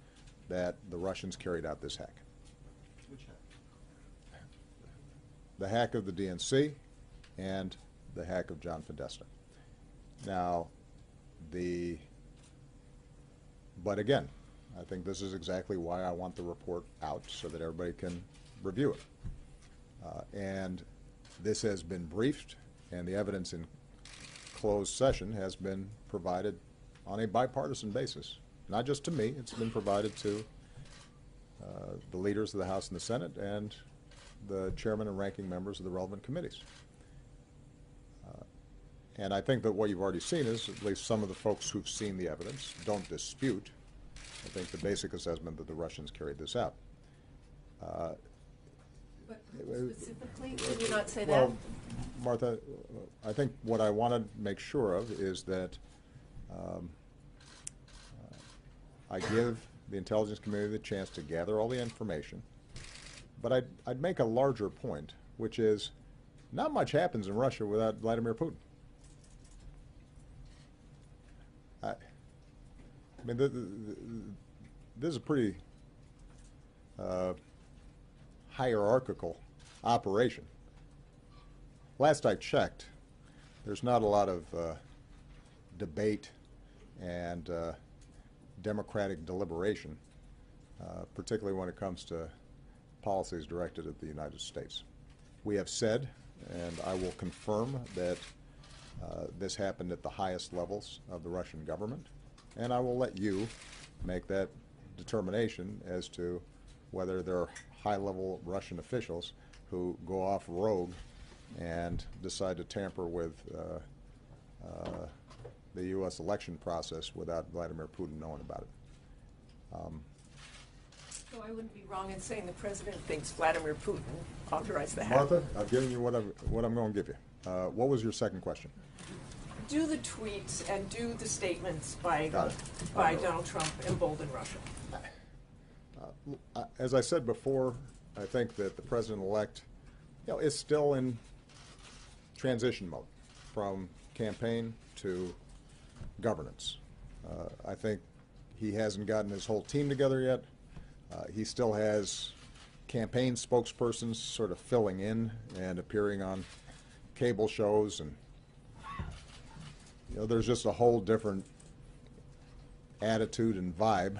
that the Russians carried out this hack. Which hack? The hack of the DNC and the hack of John Podesta. Now, but again, I think this is exactly why I want the report out, so that everybody can review it. And this has been briefed, and the evidence in closed session has been provided on a bipartisan basis. Not just to me, it's been provided to the leaders of the House and the Senate and the chairman and ranking members of the relevant committees. And I think that what you've already seen is at least some of the folks who've seen the evidence don't dispute, I think, the basic assessment that the Russians carried this out. But specifically, can you not say Well, that? Martha, I think what I want to make sure of is that I give the intelligence community the chance to gather all the information, but I'd make a larger point, which is not much happens in Russia without Vladimir Putin. I mean, this is a pretty hierarchical operation. Last I checked, there's not a lot of debate and democratic deliberation, particularly when it comes to policies directed at the United States. We have said, and I will confirm, that this happened at the highest levels of the Russian government, and I will let you make that determination as to whether there are high-level Russian officials who go off rogue and decide to tamper with the U.S. election process without Vladimir Putin knowing about it. So I wouldn't be wrong in saying the president thinks Vladimir Putin authorized the hack. Martha, I've given you what I'm going to give you. What was your second question? Do the tweets and do the statements by Got it. Donald Trump embolden Russia? As I said before, I think that the president-elect, is still in transition mode from campaign to governance. I think He hasn't gotten his whole team together yet. He still has campaign spokespersons sort of filling in and appearing on cable shows, and there's just a whole different attitude and vibe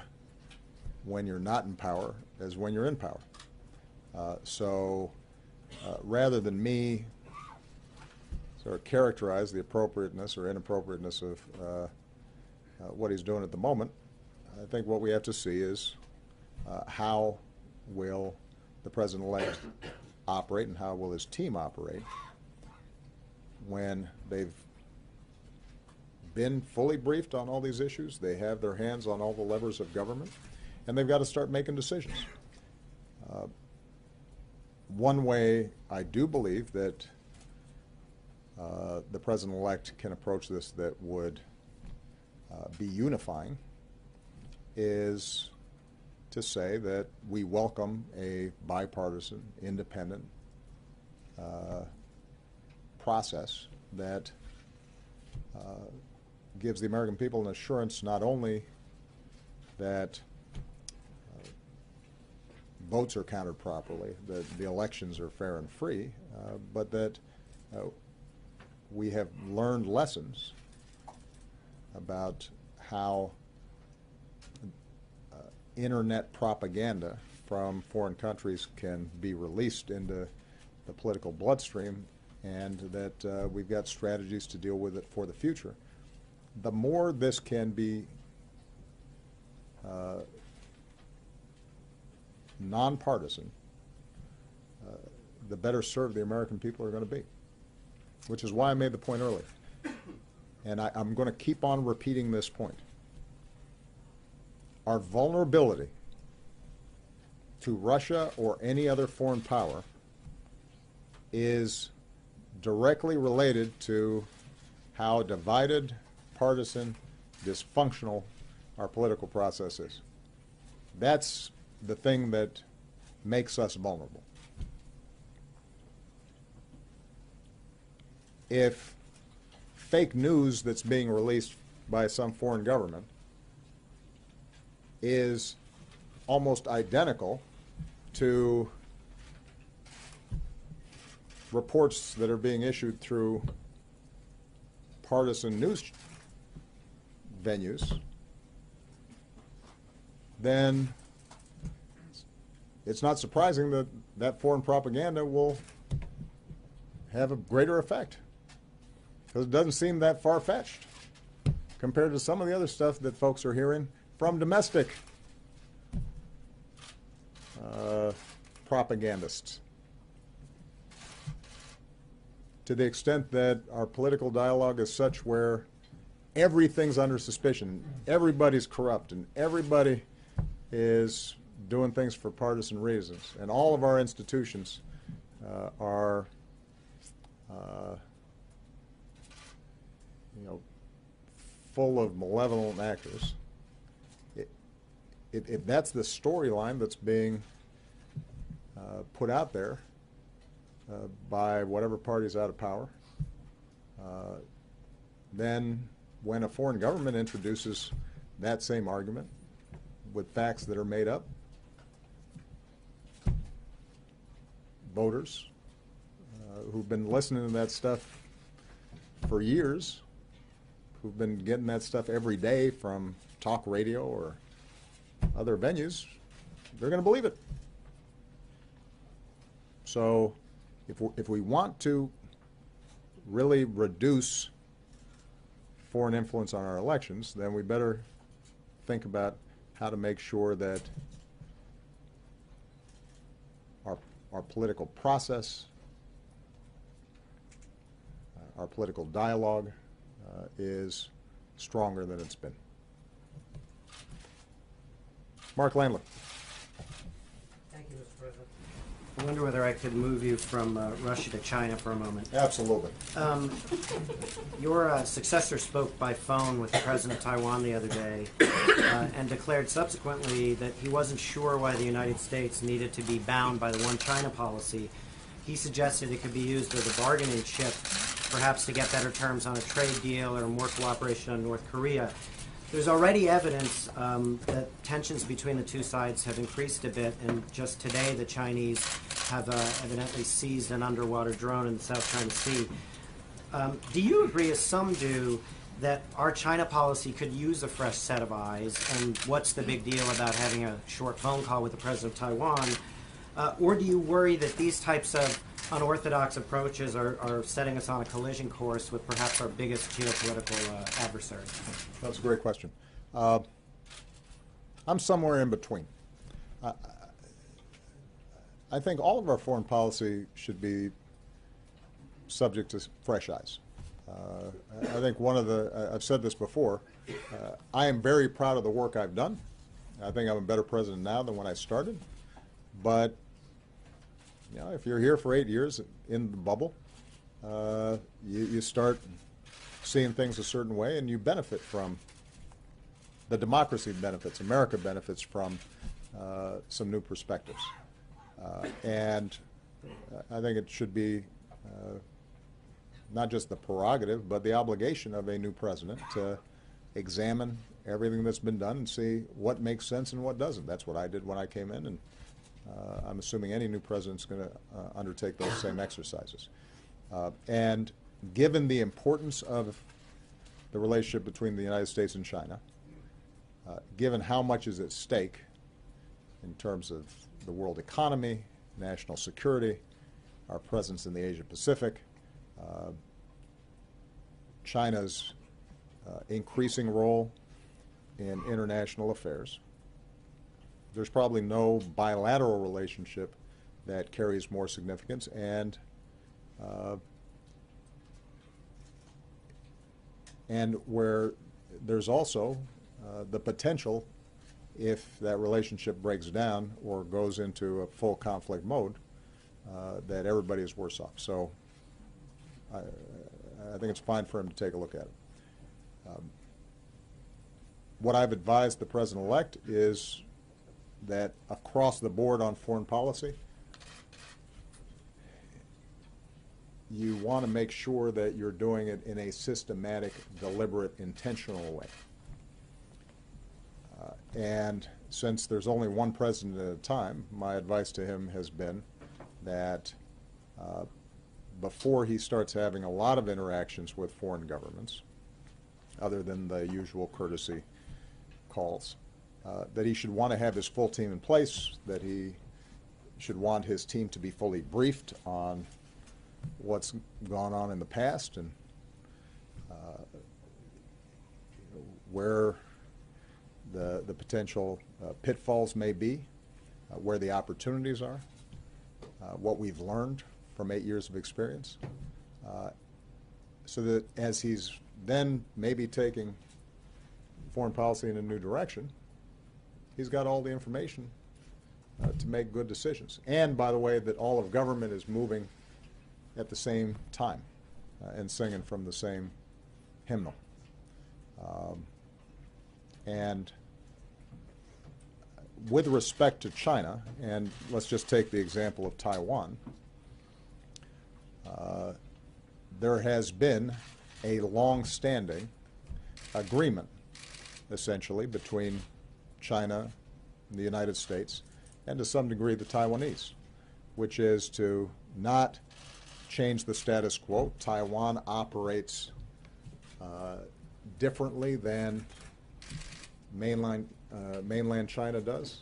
when you're not in power as when you're in power. So rather than me sort of characterize the appropriateness or inappropriateness of what he's doing at the moment, I think what we have to see is how will the president-elect operate and how will his team operate when they've been fully briefed on all these issues, they have their hands on all the levers of government, and they've got to start making decisions. One way I do believe that the president-elect can approach this that would be unifying is to say that we welcome a bipartisan, independent process that gives the American people an assurance not only that votes are counted properly, that the elections are fair and free, but that we have learned lessons about how internet propaganda from foreign countries can be released into the political bloodstream, and that we've got strategies to deal with it for the future. The more this can be nonpartisan, the better served the American people are going to be, which is why I made the point earlier. And I'm going to keep on repeating this point. Our vulnerability to Russia or any other foreign power is directly related to how divided, partisan, dysfunctional our political process is. That's the thing that makes us vulnerable. If fake news that's being released by some foreign government is almost identical to reports that are being issued through partisan news venues, then it's not surprising that that foreign propaganda will have a greater effect, because it doesn't seem that far-fetched compared to some of the other stuff that folks are hearing from domestic propagandists. To the extent that our political dialogue is such where everything's under suspicion, everybody's corrupt, and everybody is doing things for partisan reasons, and all of our institutions are full of malevolent actors. If that's the storyline that's being put out there by whatever party's out of power, then when a foreign government introduces that same argument with facts that are made up, voters who've been listening to that stuff for years, who've been getting that stuff every day from talk radio or other venues, they're going to believe it. So if we want to really reduce foreign influence on our elections, then we better think about how to make sure that our political process, our political dialogue is stronger than it's been. Mark Landler. Thank you, Mr. President. I wonder whether I could move you from Russia to China for a moment. Absolutely. Your successor spoke by phone with the president of Taiwan the other day and declared subsequently that he wasn't sure why the United States needed to be bound by the One China policy. He suggested it could be used as a bargaining chip, perhaps to get better terms on a trade deal or more cooperation on North Korea. There's already evidence that tensions between the two sides have increased a bit, and just today the Chinese have evidently seized an underwater drone in the South China Sea. Do you agree, as some do, that our China policy could use a fresh set of eyes, and what's the big deal about having a short phone call with the president of Taiwan? Or do you worry that these types of unorthodox approaches are setting us on a collision course with perhaps our biggest geopolitical adversary? That's a great question. I'm somewhere in between. I think all of our foreign policy should be subject to fresh eyes. I think I've said this before, I am very proud of the work I've done. I think I'm a better president now than when I started. But you know, if you're here for 8 years in the bubble, you start seeing things a certain way, and you benefit from the democracy benefits. America benefits from some new perspectives, and I think it should be not just the prerogative, but the obligation of a new president to examine everything that's been done and see what makes sense and what doesn't. That's what I did when I came in, and I'm assuming any new president's going to undertake those same exercises. And given the importance of the relationship between the United States and China, given how much is at stake in terms of the world economy, national security, our presence in the Asia-Pacific, China's increasing role in international affairs, there's probably no bilateral relationship that carries more significance, and where there's also the potential, if that relationship breaks down or goes into a full conflict mode, that everybody is worse off. So I think it's fine for him to take a look at it. What I've advised the President-elect is that across the board on foreign policy, you want to make sure that you're doing it in a systematic, deliberate, intentional way. And since there's only one president at a time, my advice to him has been that before he starts having a lot of interactions with foreign governments, other than the usual courtesy calls, that he should want to have his full team in place, that he should want his team to be fully briefed on what's gone on in the past and where the potential pitfalls may be, where the opportunities are, what we've learned from 8 years of experience, so that as he's then maybe taking foreign policy in a new direction, he's got all the information to make good decisions. And, by the way, that all of government is moving at the same time and singing from the same hymnal. And with respect to China, and let's just take the example of Taiwan, there has been a long-standing agreement, essentially, between China and the United States, and to some degree the Taiwanese, which is to not change the status quo. Taiwan operates differently than mainland China does.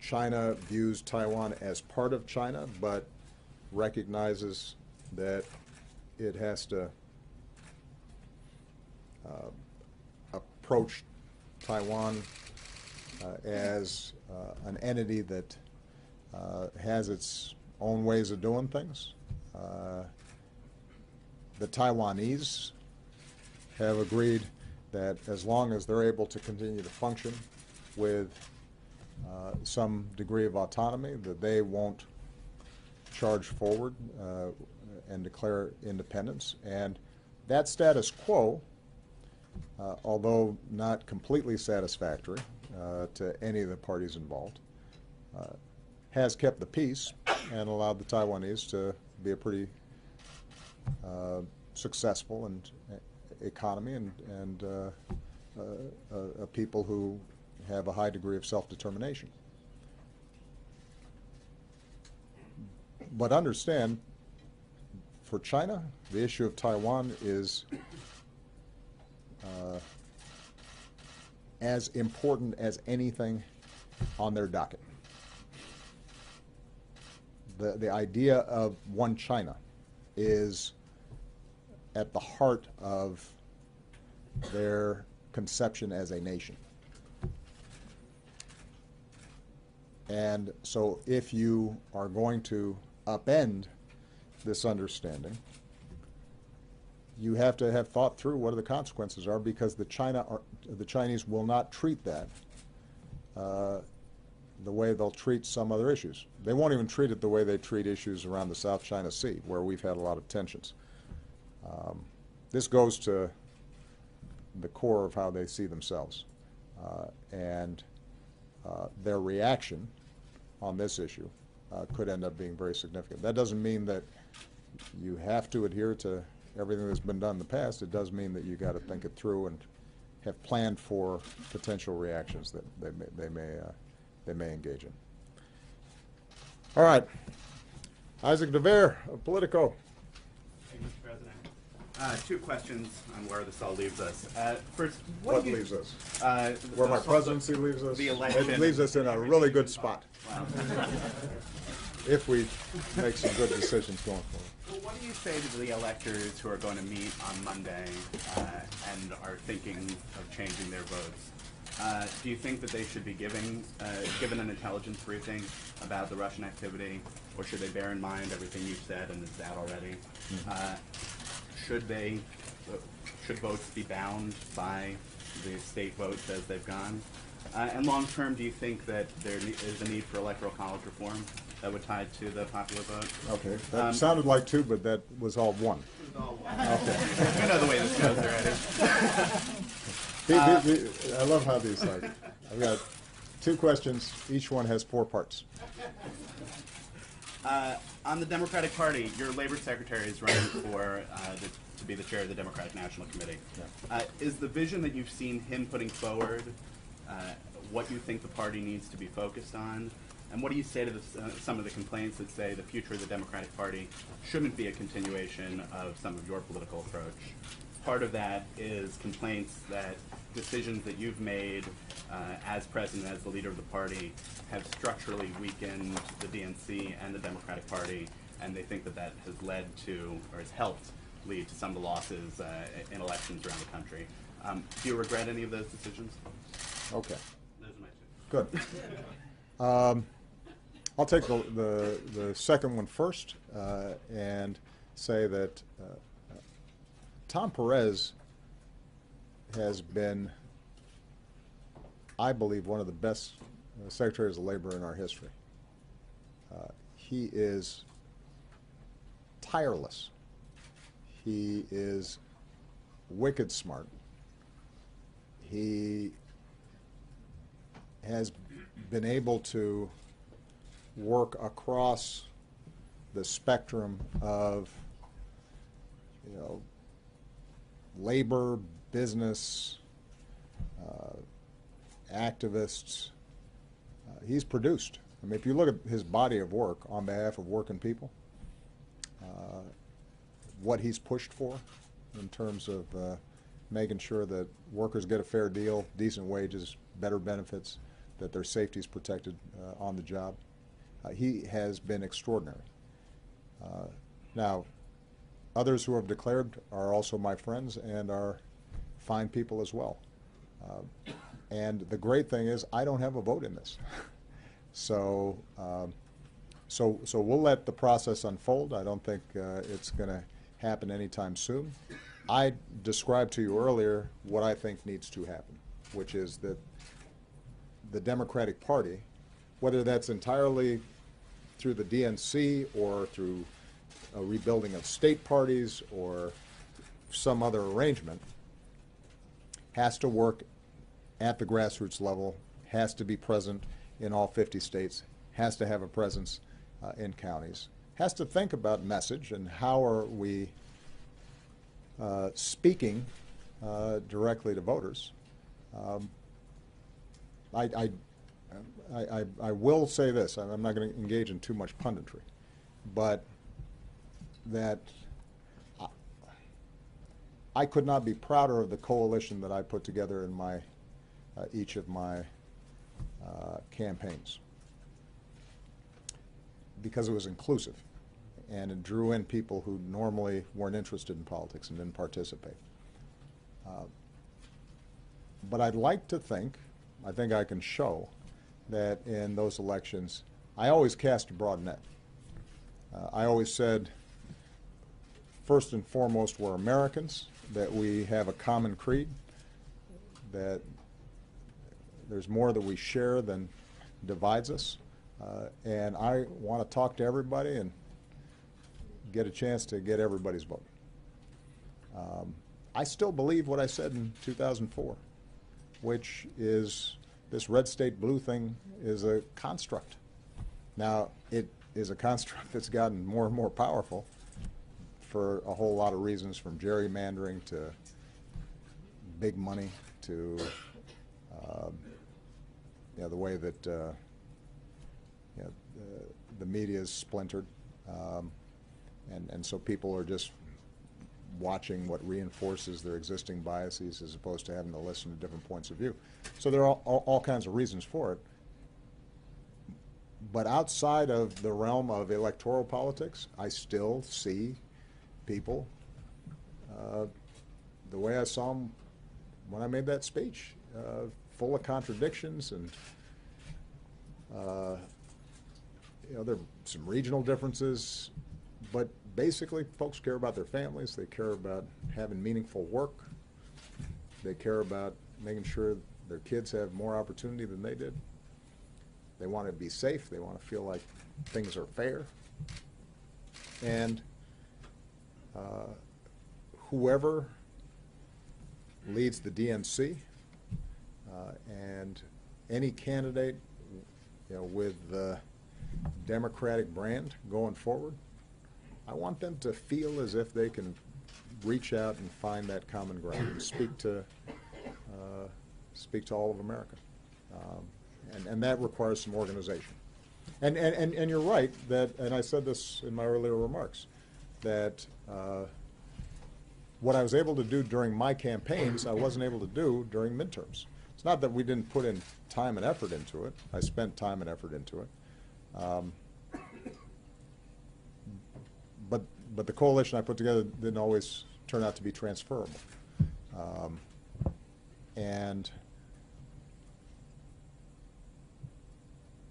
China views Taiwan as part of China, but recognizes that it has to approach Taiwan as an entity that has its own ways of doing things. The Taiwanese have agreed that as long as they're able to continue to function with some degree of autonomy, that they won't charge forward and declare independence. And that status quo, although not completely satisfactory to any of the parties involved, has kept the peace and allowed the Taiwanese to be a pretty successful and economy and a people who have a high degree of self-determination. But understand, for China, the issue of Taiwan is as important as anything on their docket. The idea of one China is at the heart of their conception as a nation. And so if you are going to upend this understanding, you have to have thought through what the consequences are, because the Chinese will not treat that the way they'll treat some other issues. They won't even treat it the way they treat issues around the South China Sea, where we've had a lot of tensions. This goes to the core of how they see themselves. And their reaction on this issue could end up being very significant. That doesn't mean that you have to adhere to everything that's been done in the past. It does mean that you got to think it through and have planned for potential reactions that they may engage in. All right, Isaac DeVere of Politico. Thank you, Mr. President. Two questions on where this all leaves us. First, What leaves us? Where my presidency leaves us? The election. It leaves us in a really good spot, Wow. if we make some good decisions going forward. Well, what do you say to the electors who are going to meet on Monday and are thinking of changing their votes? Do you think that they should be given an intelligence briefing about the Russian activity, or should they bear in mind everything you've said and is out already? Should votes be bound by the state votes as they've gone? And long term, do you think that there is a need for electoral college reform that would tie to the popular vote? Okay, that sounded like two, but that was all one. Okay. You know the way this goes already. I love how these are. I've got two questions. Each one has 4 parts. On the Democratic Party, your labor secretary is running for to be the chair of the Democratic National Committee. Yeah. Is the vision that you've seen him putting forward what you think the party needs to be focused on? And what do you say to some of the complaints that say the future of the Democratic Party shouldn't be a continuation of some of your political approach? Part of that is complaints that decisions that you've made as president, as the leader of the party, have structurally weakened the DNC and the Democratic Party, and they think that that has led to, or has helped lead to some of the losses in elections around the country. Do you regret any of those decisions? Okay, Those are my two. good. I'll take the second one first and say that Tom Perez has been, I believe, one of the best secretaries of labor in our history. He is tireless. He is wicked smart. He has been able to work across the spectrum of, labor, business, activists. He's produced. I mean, if you look at his body of work on behalf of working people, what he's pushed for in terms of making sure that workers get a fair deal, decent wages, better benefits, that their safety is protected on the job. He has been extraordinary. Now, others who have declared are also my friends and are fine people as well. And the great thing is I don't have a vote in this. So we'll let the process unfold. I don't think it's going to happen anytime soon. I described to you earlier what I think needs to happen, which is that the Democratic Party, whether that's entirely through the DNC or through a rebuilding of state parties or some other arrangement, has to work at the grassroots level, has to be present in all 50 states, has to have a presence in counties, has to think about message and how are we speaking directly to voters, I will say this, and I'm not going to engage in too much punditry, but that I could not be prouder of the coalition that I put together in my each of my campaigns, because it was inclusive and it drew in people who normally weren't interested in politics and didn't participate. But I'd like to think, I think I can show, that in those elections, I always cast a broad net. I always said, first and foremost, we're Americans, that we have a common creed, that there's more that we share than divides us, and I want to talk to everybody and get a chance to get everybody's vote. I still believe what I said in 2004, which is this red state blue thing is a construct. Now, it is a construct that's gotten more and more powerful for a whole lot of reasons, from gerrymandering to big money to the way that the media is splintered, and so people are just watching what reinforces their existing biases as opposed to having to listen to different points of view. So there are all kinds of reasons for it. But outside of the realm of electoral politics, I still see people the way I saw them when I made that speech, full of contradictions, and there are some regional differences, but basically folks care about their families, they care about having meaningful work, they care about making sure their kids have more opportunity than they did. They want to be safe, they want to feel like things are fair. And whoever leads the DNC and any candidate with the Democratic brand going forward, I want them to feel as if they can reach out and find that common ground and speak to all of America. And that requires some organization. And you're right that, and I said this in my earlier remarks, that what I was able to do during my campaigns, I wasn't able to do during midterms. It's not that we didn't put in time and effort into it. I spent time and effort into it. But the coalition I put together didn't always turn out to be transferable. And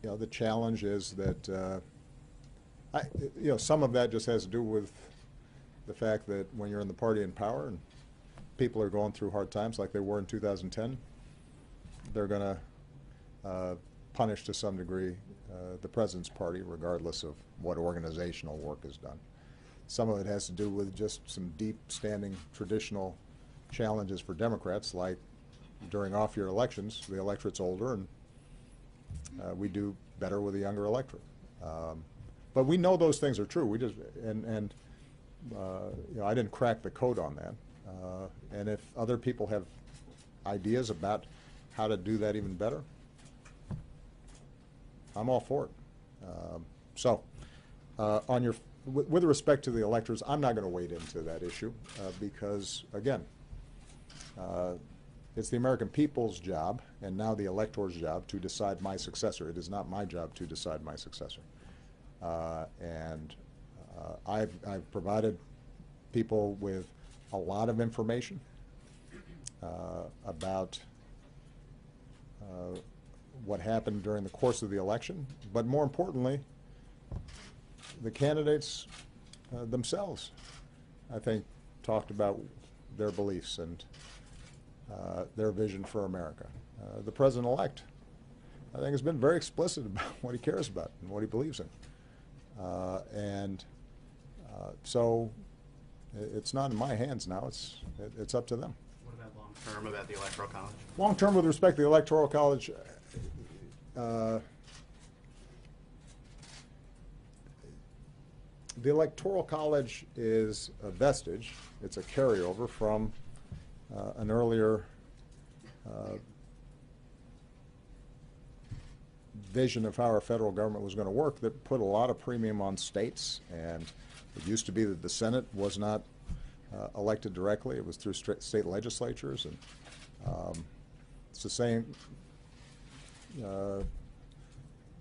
the challenge is that some of that just has to do with the fact that when you're in the party in power and people are going through hard times like they were in 2010, they're going to punish to some degree the president's party, regardless of what organizational work is done. Some of it has to do with just some deep-standing traditional challenges for Democrats, like during off-year elections, the electorate's older, and we do better with a younger electorate. But we know those things are true. We just I didn't crack the code on that. And if other people have ideas about how to do that even better, I'm all for it. With respect to the electors, I'm not going to wade into that issue because, again, it's the American people's job and now the elector's job to decide my successor. It is not my job to decide my successor. I've provided people with a lot of information about what happened during the course of the election, but more importantly, the candidates themselves, I think, talked about their beliefs and their vision for America. The president-elect, I think, has been very explicit about what he cares about and what he believes in. So it's not in my hands now. It's up to them. What about long-term, about the Electoral College? Long-term, with respect to the Electoral College, the Electoral College is a vestige. It's a carryover from an earlier vision of how our federal government was going to work that put a lot of premium on states. And it used to be that the Senate was not elected directly. It was through state legislatures. And it's the same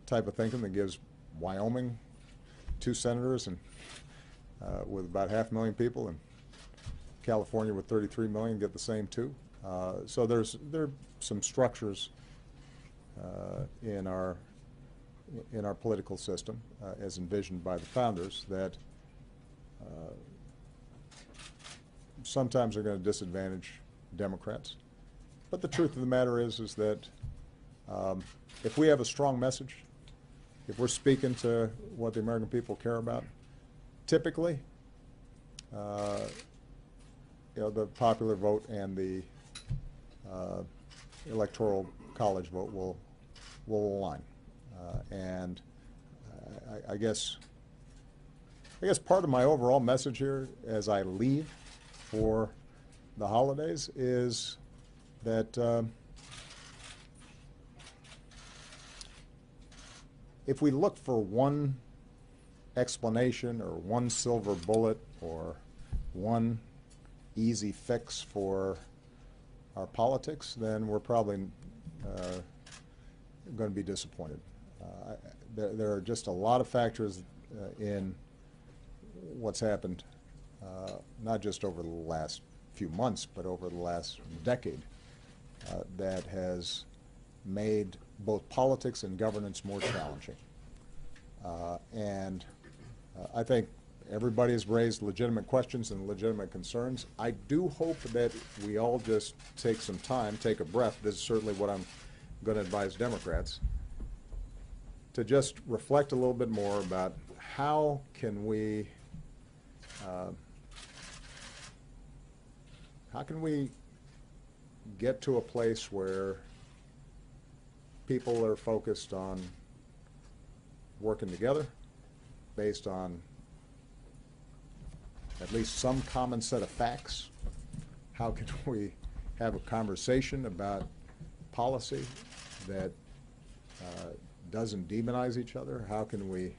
type of thinking that gives Wyoming 2 senators and with about 500,000 people, and California with 33 million get the same 2. So there are some structures in our political system, as envisioned by the founders, that sometimes are going to disadvantage Democrats. But the truth of the matter is that if we have a strong message, if we're speaking to what the American people care about, typically, the popular vote and the electoral college vote will align. And I guess part of my overall message here as I leave for the holidays is that if we look for one explanation or one silver bullet or one easy fix for our politics, then we're probably going to be disappointed. There are just a lot of factors in what's happened, not just over the last few months, but over the last decade, that has made both politics and governance more challenging. And I think everybody has raised legitimate questions and legitimate concerns. I do hope that we all just take some time, take a breath. This is certainly what I'm going to advise Democrats, to just reflect a little bit more about how can we get to a place where people are focused on working together based on at least some common set of facts. How can we have a conversation about policy that doesn't demonize each other? How can we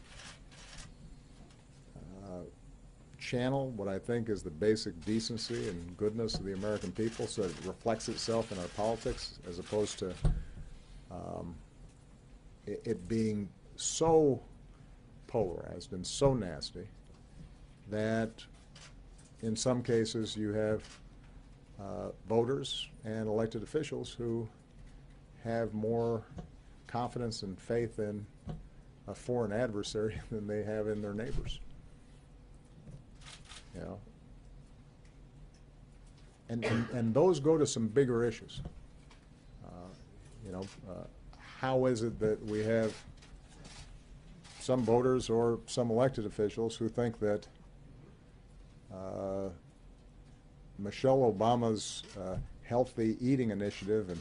channel what I think is the basic decency and goodness of the American people so that it reflects itself in our politics, as opposed to it being so polarized and so nasty that in some cases you have voters and elected officials who have more confidence and faith in a foreign adversary than they have in their neighbors. You know, and those go to some bigger issues. How is it that we have some voters or some elected officials who think that Michelle Obama's healthy eating initiative and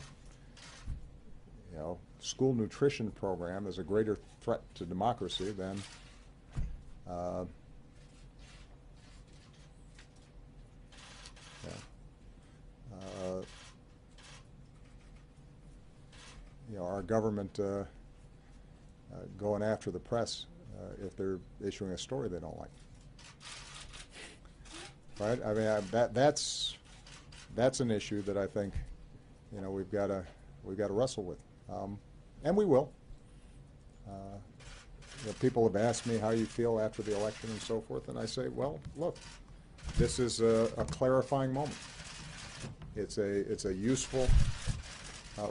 school nutrition program is a greater threat to democracy than our government going after the press if they're issuing a story they don't like. Right? I mean, that's an issue that I think we've got to wrestle with, and we will. People have asked me how you feel after the election and so forth, and I say, well, look, this is a clarifying moment. It's a useful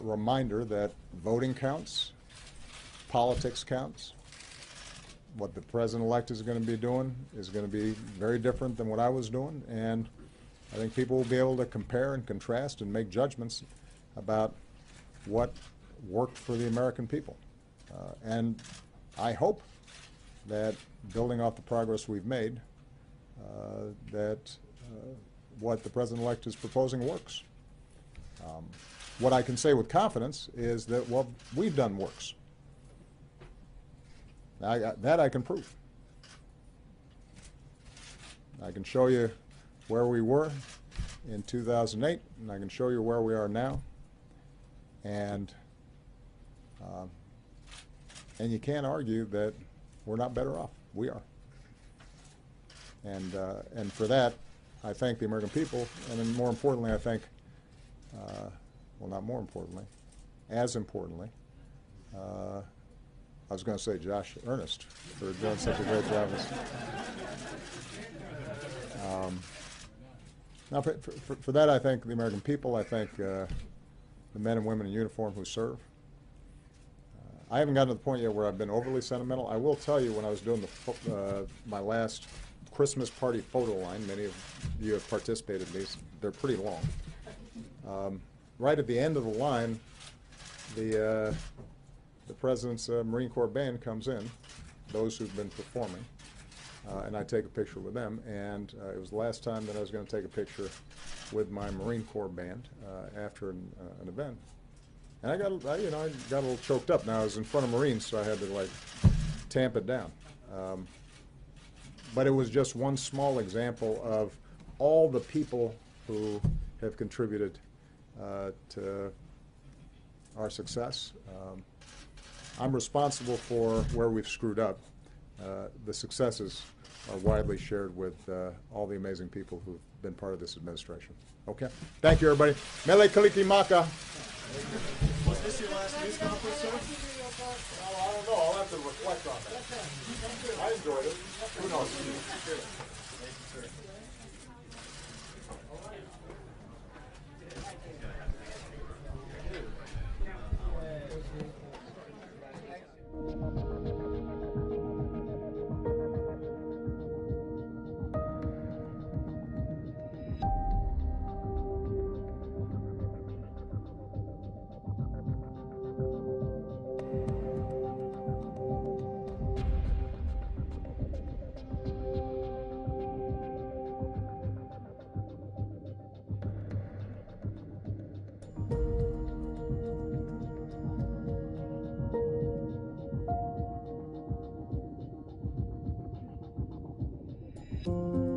reminder that voting counts, politics counts. What the president-elect is going to be doing is going to be very different than what I was doing, and I think people will be able to compare and contrast and make judgments about what worked for the American people. And I hope that, building off the progress we've made, that what the president-elect is proposing works. What I can say with confidence is that what we've done works. That I can prove. I can show you where we were in 2008, and I can show you where we are now. And And you can't argue that we're not better off. We are. And for that, I thank the American people, and then more importantly, I thank, well, not more importantly, as importantly, I was going to say Josh Earnest for doing such a great job. Now, for that, I thank the American people. I thank the men and women in uniform who serve. I haven't gotten to the point yet where I've been overly sentimental. I will tell you, when I was doing my last Christmas party photo line, many of you have participated in these. They're pretty long. Right at the end of the line, the President's Marine Corps band comes in, those who've been performing, and I take a picture with them. And it was the last time that I was going to take a picture with my Marine Corps band after an event. And I got a little choked up. Now I was in front of Marines, so I had to like tamp it down. But it was just one small example of all the people who have contributed to our success. I'm responsible for where we've screwed up. The successes are widely shared with all the amazing people who've been part of this administration. Okay? Thank you, everybody. Mele Kalikimaka. Was this your last news conference, sir? Well, I don't know. I'll have to reflect on that. I enjoyed it. Who knows? Thank you, sir.